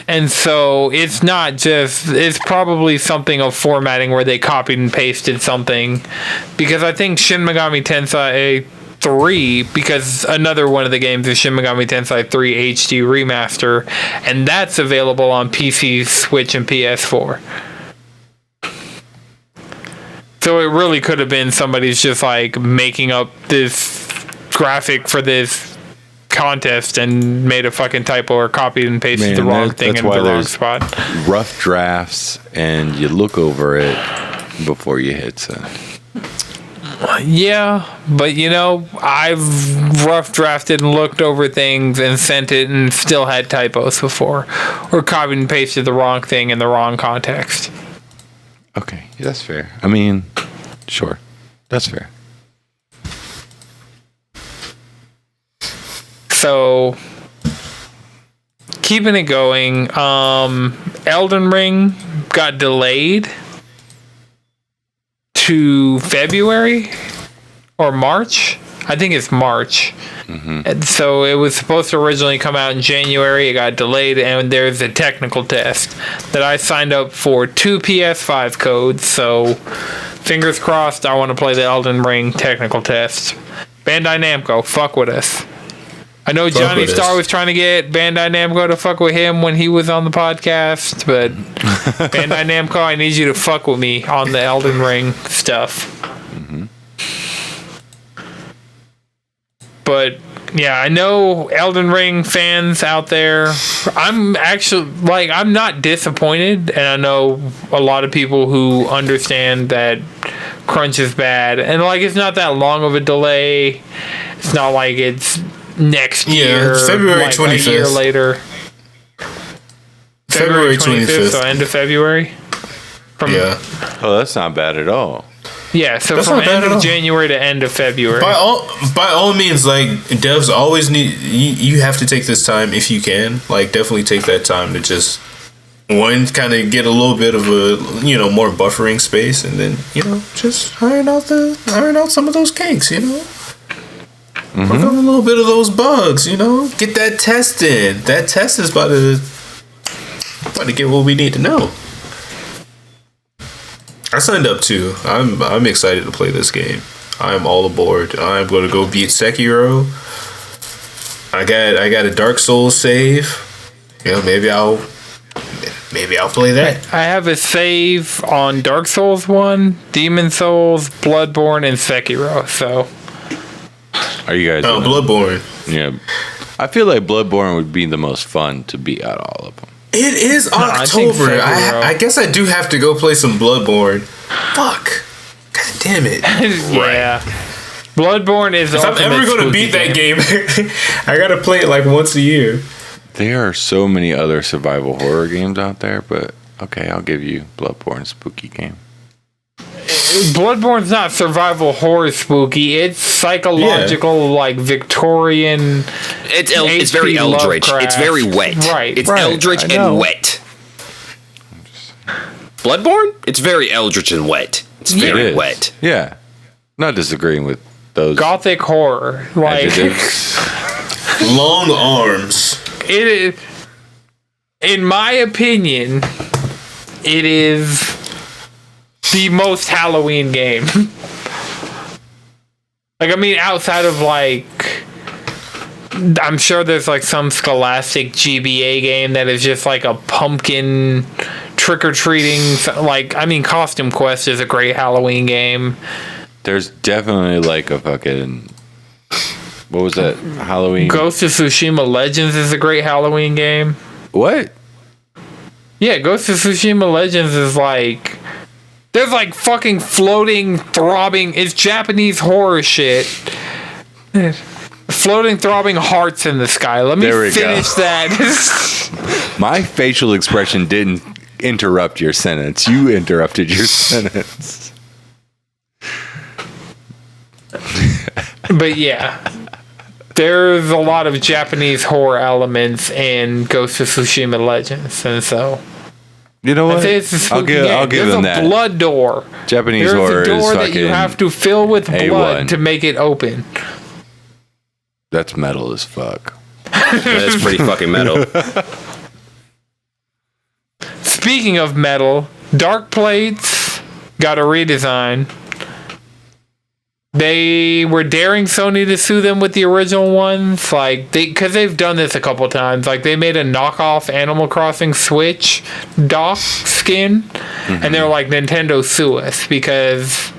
And so it's not just, it's probably something of formatting where they copied and pasted something, because I think Shin Megami Tensei 3, because another one of the games is Shin Megami Tensei 3 HD Remaster, and that's available on PC, Switch, and PS4. So it really could have been somebody's just like making up this graphic for this contest and made a fucking typo or copied and pasted the wrong thing in the wrong spot. Rough drafts, and you look over it before you hit send. Yeah, but you know, I've rough drafted and looked over things and sent it and still had typos before, or copied and pasted the wrong thing in the wrong context. Okay, yeah, that's fair. I mean, sure, that's fair. So, keeping it going, Elden Ring got delayed to February or March. I think it's March. Mm-hmm. And so it was supposed to originally come out in January. It got delayed, and there's a technical test that I signed up for 2 PS5 codes. So fingers crossed, I want to play the Elden Ring technical test. Bandai Namco, fuck with us. I know Johnny Starr was trying to get Bandai Namco to fuck with him when he was on the podcast, but Bandai Namco, I need you to fuck with me on the Elden Ring stuff. Mm-hmm. But yeah, I know Elden Ring fans out there. I'm actually I'm not disappointed, and I know a lot of people who understand that crunch is bad, and it's not that long of a delay. It's not like it's next year. Yeah, February 25th. A year later. February 25th. So end of February. Oh, that's not bad at all. Yeah, so That's from not bad end at of all. January to end of February. By all means, devs always need you have to take this time if you can. Definitely take that time to just kind of get a little bit of a more buffering space, and then just iron out some of those kinks. Work on a little bit of those bugs. Get that test in. That test is about to get what we need to know. I signed up too. I'm excited to play this game. I'm all aboard. I'm going to go beat Sekiro. I got a Dark Souls save. Maybe I'll play that. I have a save on Dark Souls 1, Demon Souls, Bloodborne, and Sekiro. So, Are you guys? Bloodborne. Yeah, I feel like Bloodborne would be the most fun to beat out of all of them. It is October. I guess I do have to go play some Bloodborne. Fuck. God damn it. yeah. Bloodborne is If I'm ever going to beat that game, I got to play it once a year. There are so many other survival horror games out there, but okay, I'll give you Bloodborne spooky game. Bloodborne's not survival horror spooky. It's psychological, Victorian. It's very eldritch. Lovecraft. It's very wet. Right. It's right. eldritch and wet. Bloodborne? It's very eldritch and wet. It's very wet. Yeah. Not disagreeing with those Gothic horror. adjectives. Long arms. It is, in my opinion, it is the most Halloween game. Outside of I'm sure there's some Scholastic GBA game that is just a pumpkin trick-or-treating. Costume Quest is a great Halloween game. There's definitely a fucking... What was that? Halloween? Ghost of Tsushima Legends is a great Halloween game. What? Yeah, Ghost of Tsushima Legends is there's fucking floating, throbbing, it's Japanese horror shit. Floating, throbbing hearts in the sky. Let me finish that. My facial expression didn't interrupt your sentence. You interrupted your sentence. But yeah. There's a lot of Japanese horror elements in Ghost of Tsushima Legends, and so you know what? I'll give them that. There's a blood door. Japanese horror is fucking There's a door that you have to fill with blood to make it open. That's metal as fuck. That's pretty fucking metal. Speaking of metal, Darkplates got a redesign. They were daring Sony to sue them with the original ones, because they've done this a couple times. They made a knockoff Animal Crossing Switch dock skin, and they were like, Nintendo, sue us, because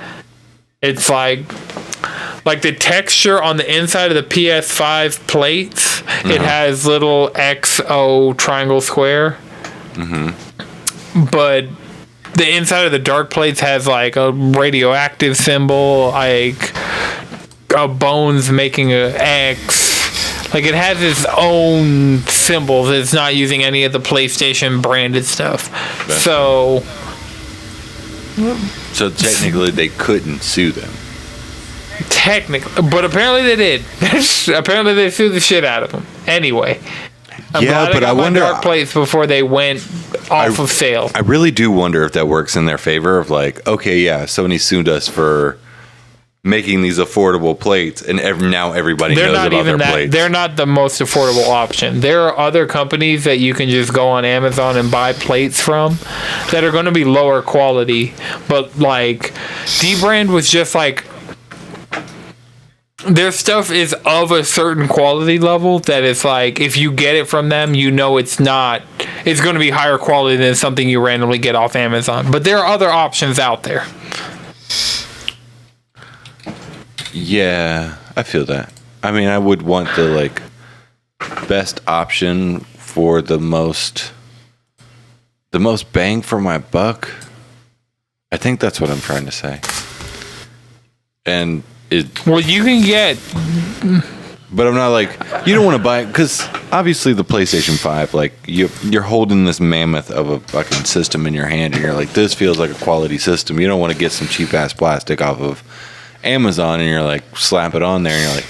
it's the texture on the inside of the PS5 plates, it has little XO triangle square, but the inside of the Darkplates has a radioactive symbol, a bones making a X. It has its own symbols. It's not using any of the PlayStation branded stuff. So technically they couldn't sue them. Technically, but apparently they did. Apparently they sued the shit out of them. Anyway. I'm glad I wonder Darkplates before they went off of sale. I really do wonder if that works in their favor of Sony sued us for making these affordable plates, and now everybody knows about their plates. They're not the most affordable option. There are other companies that you can just go on Amazon and buy plates from that are going to be lower quality, but D-Brand was just their stuff is of a certain quality level that it's if you get it from them, it's going to be higher quality than something you randomly get off Amazon. But there are other options out there. Yeah, I feel that. I mean, I would want the like best option for the most bang for my buck. I think that's what I'm trying to say. And well, you can get, but I'm not like, you don't want to buy it because obviously the PlayStation 5, like you're holding this mammoth of a fucking system in your hand, and you're like, this feels like a quality system. You don't want to get some cheap ass plastic off of Amazon, and you're like, slap it on there, and you're like,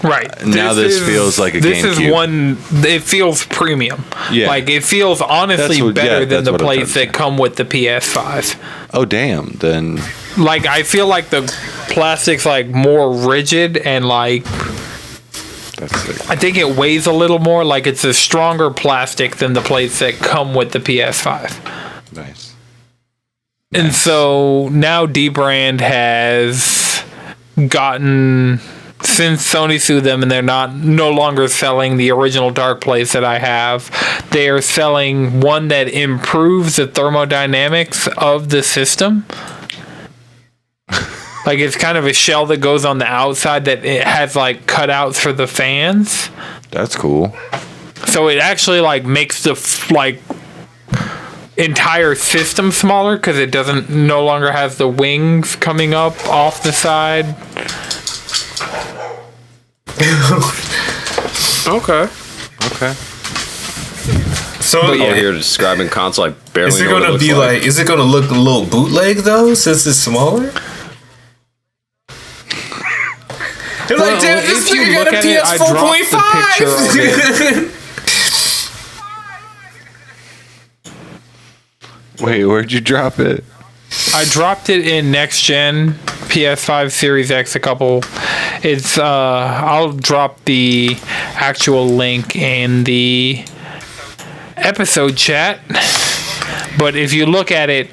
right. Now this feels like a This GameCube. is one. It feels premium. Yeah. Like it feels honestly better than the plates that come with the PS5. Oh damn! Then Like I feel like the plastic's like more rigid and like that's sick. I think it weighs a little more. Like it's a stronger plastic than the plates that come with the PS5. Nice. And so now D-Brand has gotten, since Sony sued them and they're no longer selling the original Darkplates that I have, they are selling one that improves the thermodynamics of the system. Like it's kind of a shell that goes on the outside that it has like cutouts for the fans. That's cool. So it actually like makes the like entire system smaller because it no longer has the wings coming up off the side. Okay. Okay. So Over here describing console, I barely is it know what gonna looks be like? Is it gonna look a little bootleg though, since it's smaller? They're like, damn, this nigga got a PS 4.5. Wait, where'd you drop it? I dropped it in next gen PS5 Series X a couple. It's I'll drop the actual link in the episode chat. But if you look at it,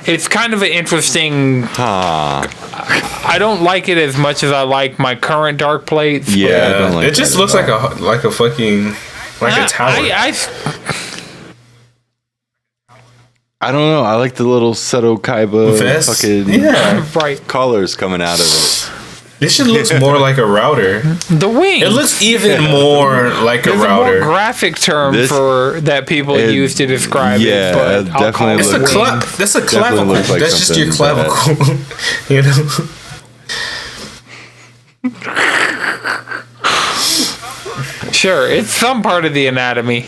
it's kind of an interesting. I don't like it as much as I like my current Darkplates. Yeah, I don't like it just that looks at all. like a fucking a tower. I don't know. I like the little Seto Kaiba Vest? fucking right. colors coming out of it. This shit looks more like a router. The wing. It looks even more like a There's router. a more graphic term that people use to describe it. Yeah, But I'll call definitely it It's a wing. that's a Definitely clavicle. looks like That's just your something clavicle. You know. Sure, it's some part of the anatomy.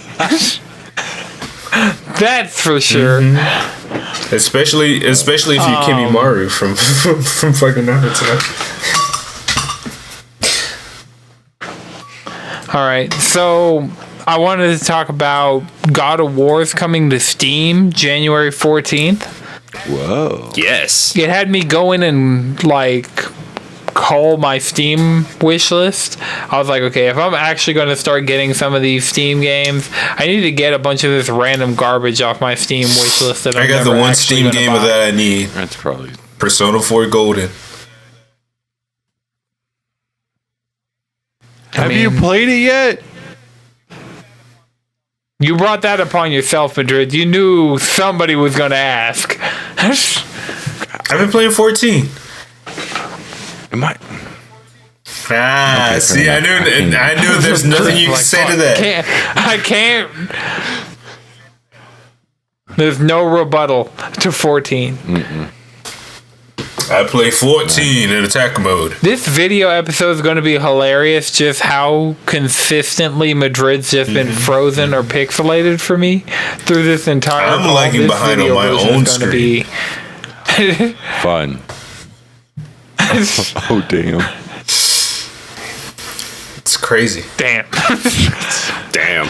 That's for sure. Especially if you Kimimaru from fucking Naruto. All right, so I wanted to talk about God of War's coming to Steam January 14th. Whoa. Yes. It had me go in and like call my Steam wish list. I was like, okay, if I'm actually going to start getting some of these Steam games, I need to get a bunch of this random garbage off my Steam wish list. That I got the one Steam game that I need. That's probably Persona 4 Golden. Have you played it yet? You brought that upon yourself, Madrid. You knew somebody was going to ask. I've been playing 14. Am I? Ah, Okay, see, fair I knew there's nothing you can say to that. I can't. There's no rebuttal to 14. I play 14 in attack mode. This video episode is going to be hilarious. Just how consistently Madrid's just been frozen or pixelated for me through this entire. I'm lagging behind on my own screen. Fun. Oh damn. It's crazy. Damn. Damn.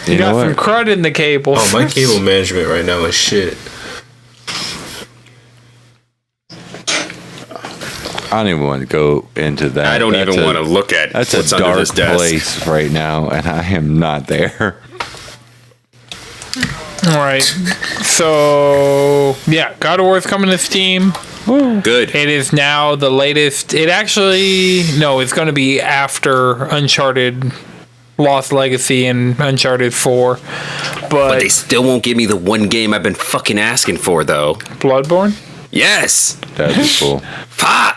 You got some crud in the cables. Oh, my cable management right now is shit. I don't even want to go into that. I don't even want to look at That's what's a under dark this desk. place right now, and I am not there. All right. So, yeah, God of War is coming to Steam. Good. It is now the latest. It's going to be after Uncharted Lost Legacy and Uncharted 4. But they still won't give me the one game I've been fucking asking for, though. Bloodborne? Yes. That'd be cool. Fuck.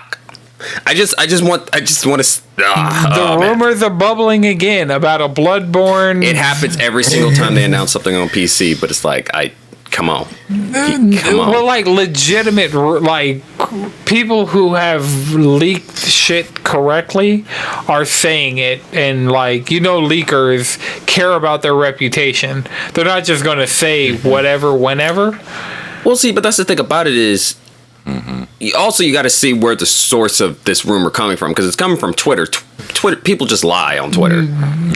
I just want to. The rumors are bubbling again about a Bloodborne. It happens every single time they announce something on PC, but it's like, come on. Well, like legitimate, like people who have leaked shit correctly are saying it, and like leakers care about their reputation. They're not just going to say whatever whenever. Well, see, but that's the thing about it is. Also, you got to see where the source of this rumor coming from, because it's coming from Twitter. Twitter people just lie on Twitter.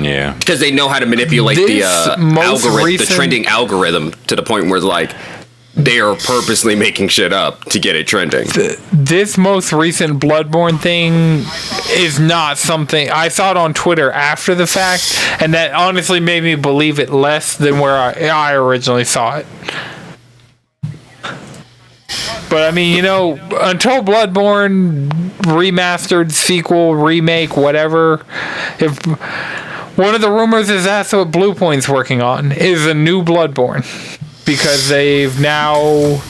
Yeah, because they know how to manipulate the algorithm, the trending algorithm, to the point where it's like they are purposely making shit up to get it trending. This most recent Bloodborne thing is not something I saw it on Twitter after the fact, and that honestly made me believe it less than where I originally saw it. But I mean, until Bloodborne remastered, sequel, remake, whatever, if one of the rumors is that's what Bluepoint's working on is a new Bloodborne, because they've now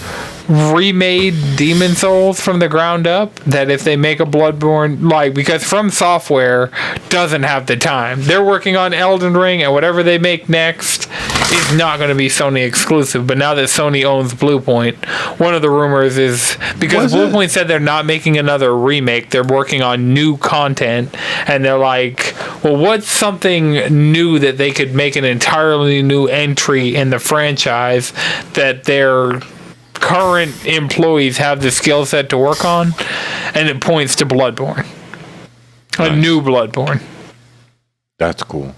remade Demon Souls from the ground up. That if they make a Bloodborne, because From Software doesn't have the time. They're working on Elden Ring, and whatever they make next is not going to be Sony exclusive. But now that Sony owns Bluepoint, one of the rumors is because Bluepoint said they're not making another remake, they're working on new content, and they're like, well, what's something new that they could make an entirely new entry in the franchise that their current employees have the skill set to work on? And it points to Bloodborne. A new Bloodborne. That's cool.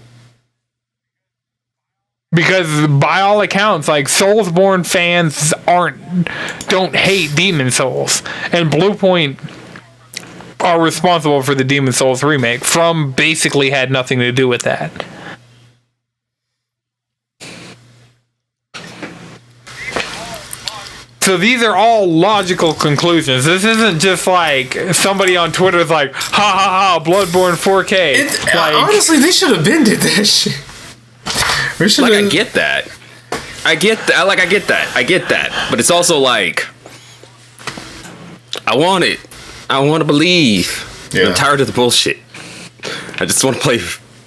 Because by all accounts, Soulsborne fans don't hate Demon Souls, and Bluepoint are responsible for the Demon Souls remake. From basically had nothing to do with that. So these are all logical conclusions. This isn't just somebody on Twitter is like, ha ha ha, Bloodborne 4K. Honestly, they should have been did that shit. I get that. I get that. But it's also like, I want it. I want to believe. Yeah. I'm tired of the bullshit. I just want to play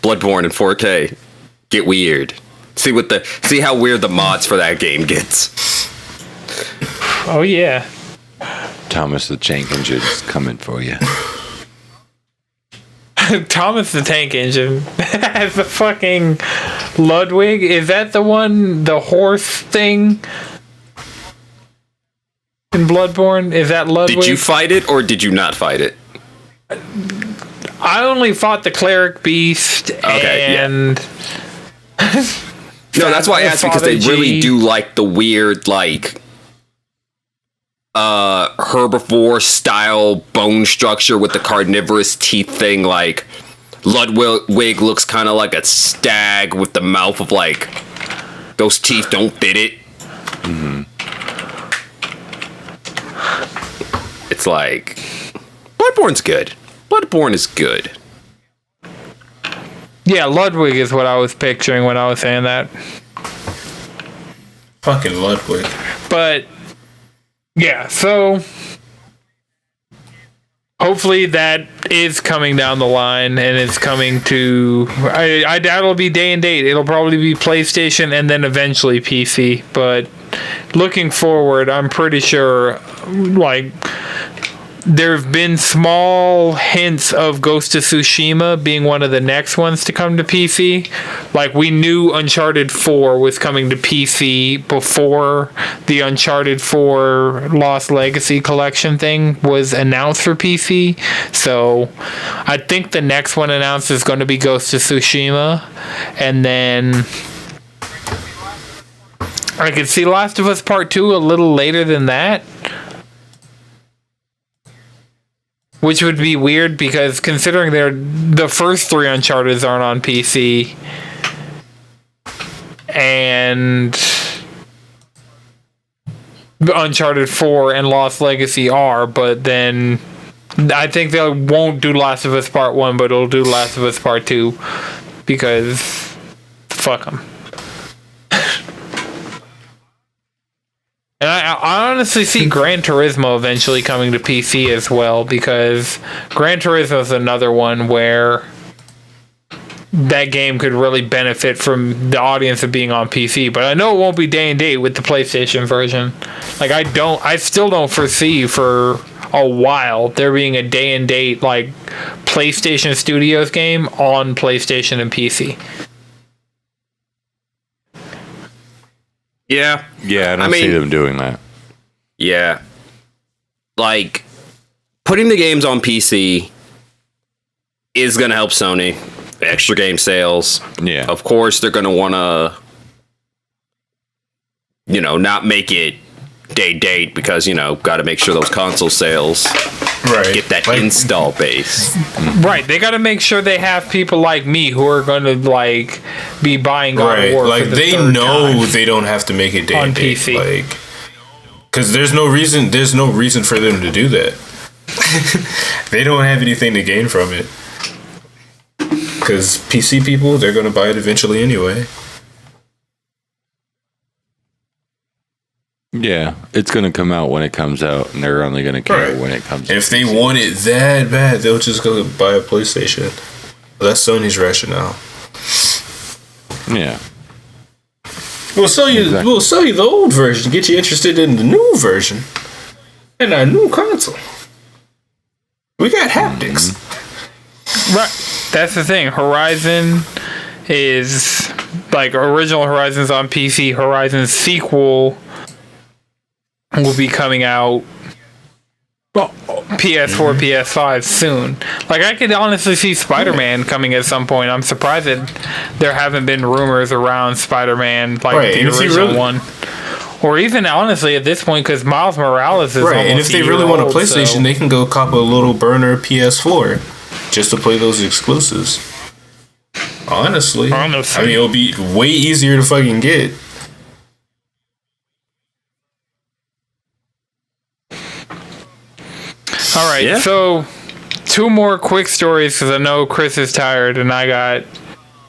Bloodborne in 4K. Get weird. See how weird the mods for that game gets. Oh yeah. Thomas the Tank Engine's coming for you. Thomas the Tank Engine has the fucking Ludwig. Is that the one, the horse thing in Bloodborne? Is that Ludwig? Did you fight it or did you not fight it? I only fought the cleric beast. Okay, and no, that's why I asked, because they really do like the weird herbivore style bone structure with the carnivorous teeth thing. Ludwig looks kind of like a stag with the mouth of those teeth don't fit it. Mm-hmm. It's Bloodborne's good. Bloodborne is good. Yeah, Ludwig is what I was picturing when I was saying that. Fucking Ludwig. But yeah, so hopefully that is coming down the line, and it's coming to. I doubt it'll be day and date. It'll probably be PlayStation and then eventually PC. But looking forward, I'm pretty sure there have been small hints of Ghost of Tsushima being one of the next ones to come to PC. We knew Uncharted 4 was coming to PC before the Uncharted 4 Lost Legacy Collection thing was announced for PC. So I think the next one announced is going to be Ghost of Tsushima. And then I could see Last of Us Part 2 a little later than that. Which would be weird, because considering the first 3 Uncharted aren't on PC, and Uncharted 4 and Lost Legacy are, but then I think they won't do Last of Us Part 1, but it'll do Last of Us Part 2, because fuck them. And I honestly see Gran Turismo eventually coming to PC as well, because Gran Turismo is another one where that game could really benefit from the audience of being on PC. But I know it won't be day and date with the PlayStation version. Like, I still don't foresee for a while there being a day and date like PlayStation Studios game on PlayStation and PC. Yeah. Yeah, I see them doing that. Yeah. Like, putting the games on PC is going to help Sony. Extra game sales. Yeah. Of course, they're going to want to, not make it date because, got to make sure those console sales get that install base. Right. They got to make sure they have people like me who are going to, like, be buying God of War Like, for the they third know time they don't have to make it day on and date. PC. Like, because there's no reason for them to do that. They don't have anything to gain from it. Because PC people, they're going to buy it eventually anyway. Yeah, it's going to come out when it comes out, and they're only going to care when it comes out. If they want it that bad, they'll just go buy a PlayStation. That's Sony's rationale. Yeah. We'll sell you the old version, get you interested in the new version, and our new console. We got haptics. Right. That's the thing. Horizon is like original Horizon's on PC. Horizon's sequel will be coming out PS4, PS5 soon. Like, I could honestly see Spider-Man coming at some point. I'm surprised that there haven't been rumors around Spider-Man like the original one. Or even, honestly, at this point, because Miles Morales is almost and if they really want a PlayStation, they can go cop a little burner PS4 just to play those exclusives. Honestly. I mean, it'll be way easier to fucking get. All right, so 2 more quick stories because I know Chris is tired and I got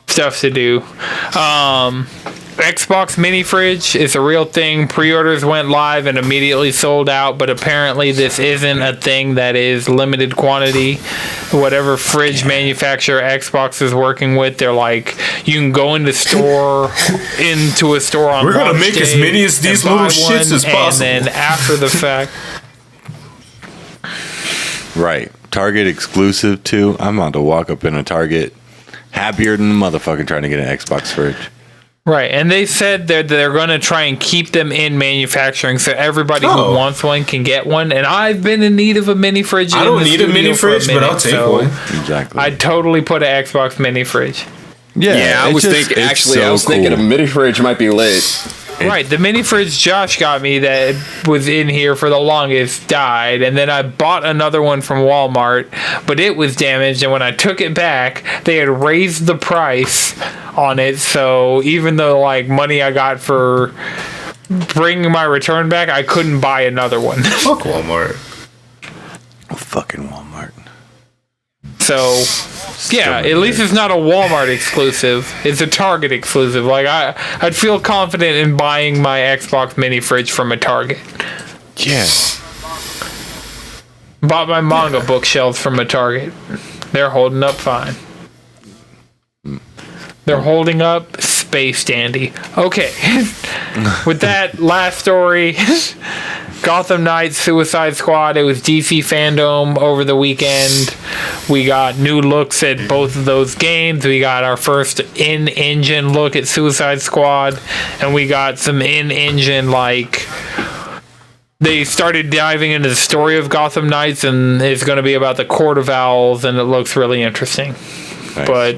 stuff to do. Xbox mini fridge is a real thing. Pre-orders went live and immediately sold out, but apparently this isn't a thing that is limited quantity. Whatever fridge manufacturer Xbox is working with, they're like, you can go into a store on we're gonna make as many as these little shits as possible, and then after the fact. Right. Target exclusive too. I'm about to walk up in a Target happier than a motherfucker trying to get an Xbox fridge. Right, and they said they're going to try and keep them in manufacturing so everybody who wants one can get one. And I've been in need of a mini fridge. I don't need a mini fridge, but I'll take one. Exactly. I'd totally put an Xbox mini fridge. Yeah, I was thinking a mini fridge might be lit. Right, the mini fridge Josh got me that was in here for the longest died, and then I bought another one from Walmart, but it was damaged, and when I took it back, they had raised the price on it, so even though like money I got for bringing my return back, I couldn't buy another one. Fuck Walmart. Fucking Walmart. So, yeah, at least it's not a Walmart exclusive. It's a Target exclusive. Like, I'd feel confident in buying my Xbox mini fridge from a Target. Yeah. Bought my manga bookshelves from a Target. They're holding up fine. They're holding up space dandy. Okay. With that last story, Gotham Knights, Suicide Squad. It was DC Fandom over the weekend. We got new looks at both of those games. We got our first in-engine look at Suicide Squad, and we got some in-engine, like, they started diving into the story of Gotham Knights, and it's going to be about the Court of Owls, and it looks really interesting. Nice. But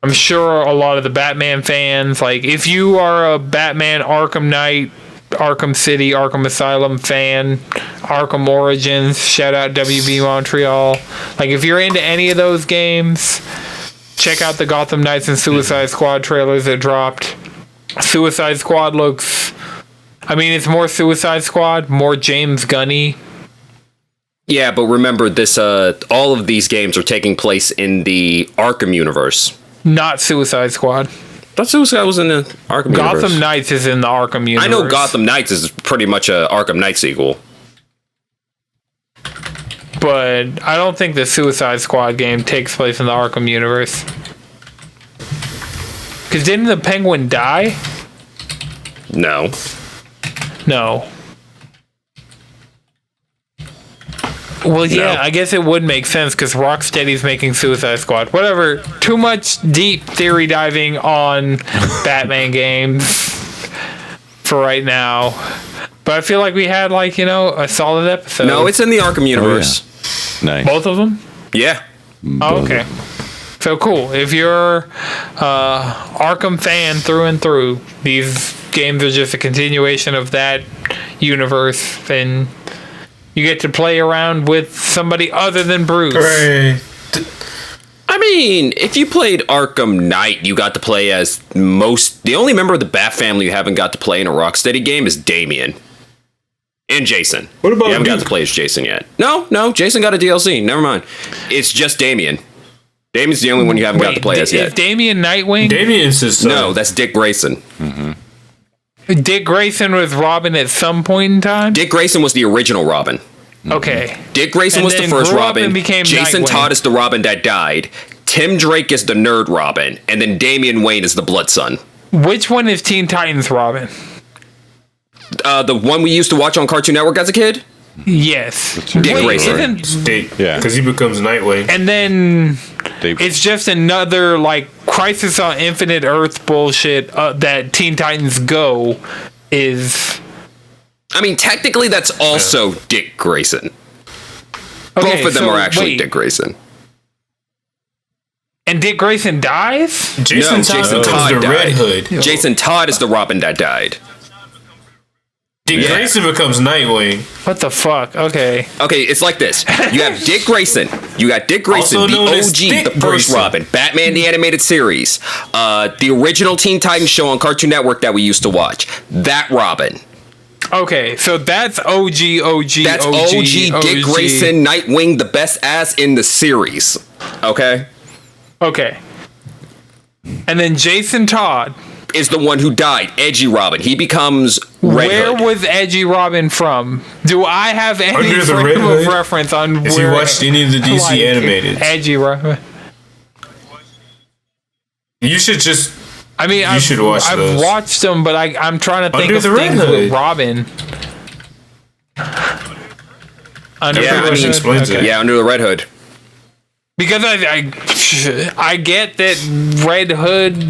I'm sure a lot of the Batman fans, like, if you are a Batman Arkham Knight, Arkham City, Arkham Asylum fan, Arkham Origins, shout out WB Montreal. Like, if you're into any of those games, check out the Gotham Knights and Suicide Squad trailers that dropped. Suicide Squad looks, I mean, it's more Suicide Squad, more James Gunny. Yeah, but remember this, all of these games are taking place in the Arkham universe. Not Suicide Squad. thought Suicide was in the Arkham universe. Gotham Knights is in the Arkham universe. I know Gotham Knights is pretty much a Arkham Knight sequel. But I don't think the Suicide Squad game takes place in the Arkham universe. Because didn't the Penguin die? No. No. Well, yeah, No. I guess it would make sense because Rocksteady's making Suicide Squad. Whatever. Too much deep theory diving on Batman games for right now. But I feel like we had, like, a solid episode. No, it's in the Arkham universe. Nice. Both of them? Yeah. Oh, okay. So cool. If you're Arkham fan through and through, these games are just a continuation of that universe, and you get to play around with somebody other than Bruce. Hooray. I mean, if you played Arkham Knight, you got to play as the only member of the Bat family you haven't got to play in a Rocksteady game is Damian. And Jason. What about you haven't got Duke? to play as Jason yet. No, Jason got a DLC. Never mind. It's just Damian. Damian's the only one you haven't got to play as yet. Is Damian Nightwing? Damien's his son. No, that's Dick Grayson. Dick Grayson was Robin at some point in time? Dick Grayson was the original Robin. Okay. Dick Grayson And was the then first grew up Robin. and became Jason Nightwing. Todd is the Robin that died. Tim Drake is the nerd Robin. And then Damian Wayne is the Blood Son. Which one is Teen Titans Robin? The one we used to watch on Cartoon Network as a kid? Yes. Dick Grayson. Dick. Yeah. Because he becomes Nightwing. And then They- it's just another, like, Crisis on Infinite Earth bullshit that Teen Titans Go is... I mean, technically, that's also Dick Grayson. Okay, Both of them so are actually wait. Dick Grayson. And Dick Grayson dies? Jason Todd Jason becomes Todd the died. Red Hood. Jason Todd is the Robin that died. Dick Yeah. Grayson becomes Nightwing. What the fuck? Okay. Okay, it's like this. You have Dick Grayson. You got Dick Grayson, Also the known as OG, Dick the first Grayson. Robin, Batman the Animated Series, the original Teen Titans show on Cartoon Network that we used to watch. That Robin. Okay, so that's OG. That's OG Dick Grayson, Nightwing, the best ass in the series. Okay? Okay. And then Jason Todd. Is the one who died, Edgy Robin. He becomes Red Where Hood. was Edgy Robin from? Do I have any Under the frame Red of Hood? reference on Has where... he watched any of the DC animated? Edgy Robin. You should just. I mean, I've, should watch I've those. watched them, but I'm trying to think Under of the Red things Hood. with Robin. Under That the pretty Red much Hood? explains it. Yeah, Under the Red Hood. Because I get that Red Hood.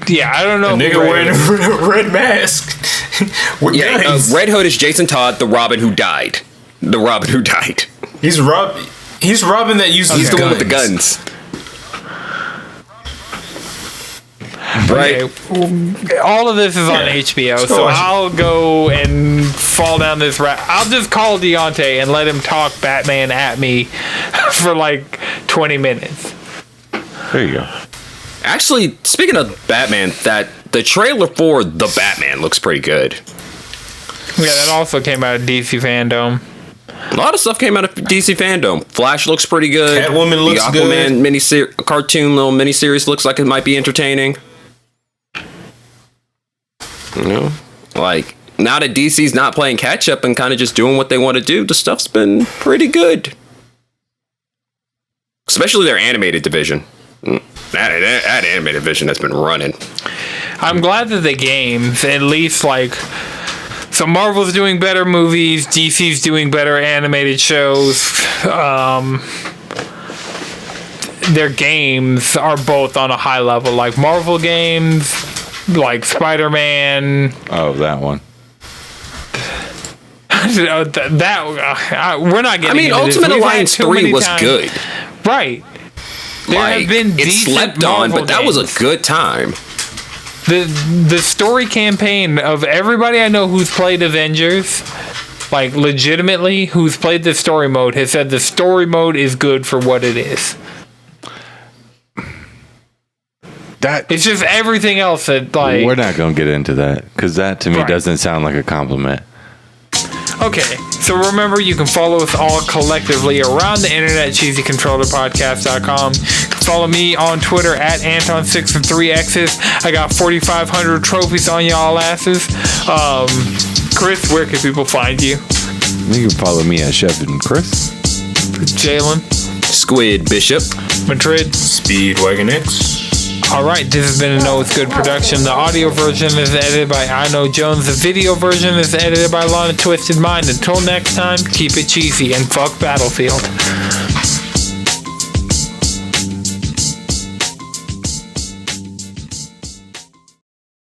Yeah, I don't know. A who nigga Red wearing Hood is. a red mask. With Yeah, guns. Red Hood is Jason Todd, the Robin who died. The Robin who died. He's Robin that uses He's the guns. one with the guns. Right? Okay, all of this is on HBO, go so watch it. I'll go and fall down this rat. I'll just call Deontay and let him talk Batman at me for like 20 minutes. There you go. Actually, speaking of Batman, the trailer for The Batman looks pretty good. Yeah, that also came out of DC Fandom. A lot of stuff came out of DC Fandom. Flash looks pretty good. Catwoman looks the good. Aquaman cartoon little miniseries looks like it might be entertaining. You know, like now that DC's not playing catch up and kind of just doing what they want to do, the stuff's been pretty good. Especially their animated division. That animated division has been running. I'm glad that the games, at least like, so Marvel's doing better movies, DC's doing better animated shows. Their games are both on a high level. Like Marvel games, like Spider-Man. Oh, that one. We're not getting. I mean, into this. Ultimate We've had Alliance too 3 many was times- good. Right. There Like, have been it decent slept on, Marvel but that was a games. good time. The story campaign of everybody I know who's played Avengers, like legitimately who's played the story mode, has said the story mode is good for what it is. That It's just everything else that like we're not gonna get into that because that to me Right. doesn't sound like a compliment. Okay, so remember, you can follow us all collectively around the internet, cheesycontrollerpodcast.com. Follow me on Twitter at Anton6 and 3X's. I got 4,500 trophies on y'all asses. Chris, where can people find you? You can follow me at Chef and Chris. Jalen. Squid Bishop. Madrid. Speedwagon X. Alright, this has been a Know It's Good production. The audio version is edited by Iknowjones. The video version is edited by Lana Twisted Mind. Until next time, keep it cheesy and fuck Battlefield.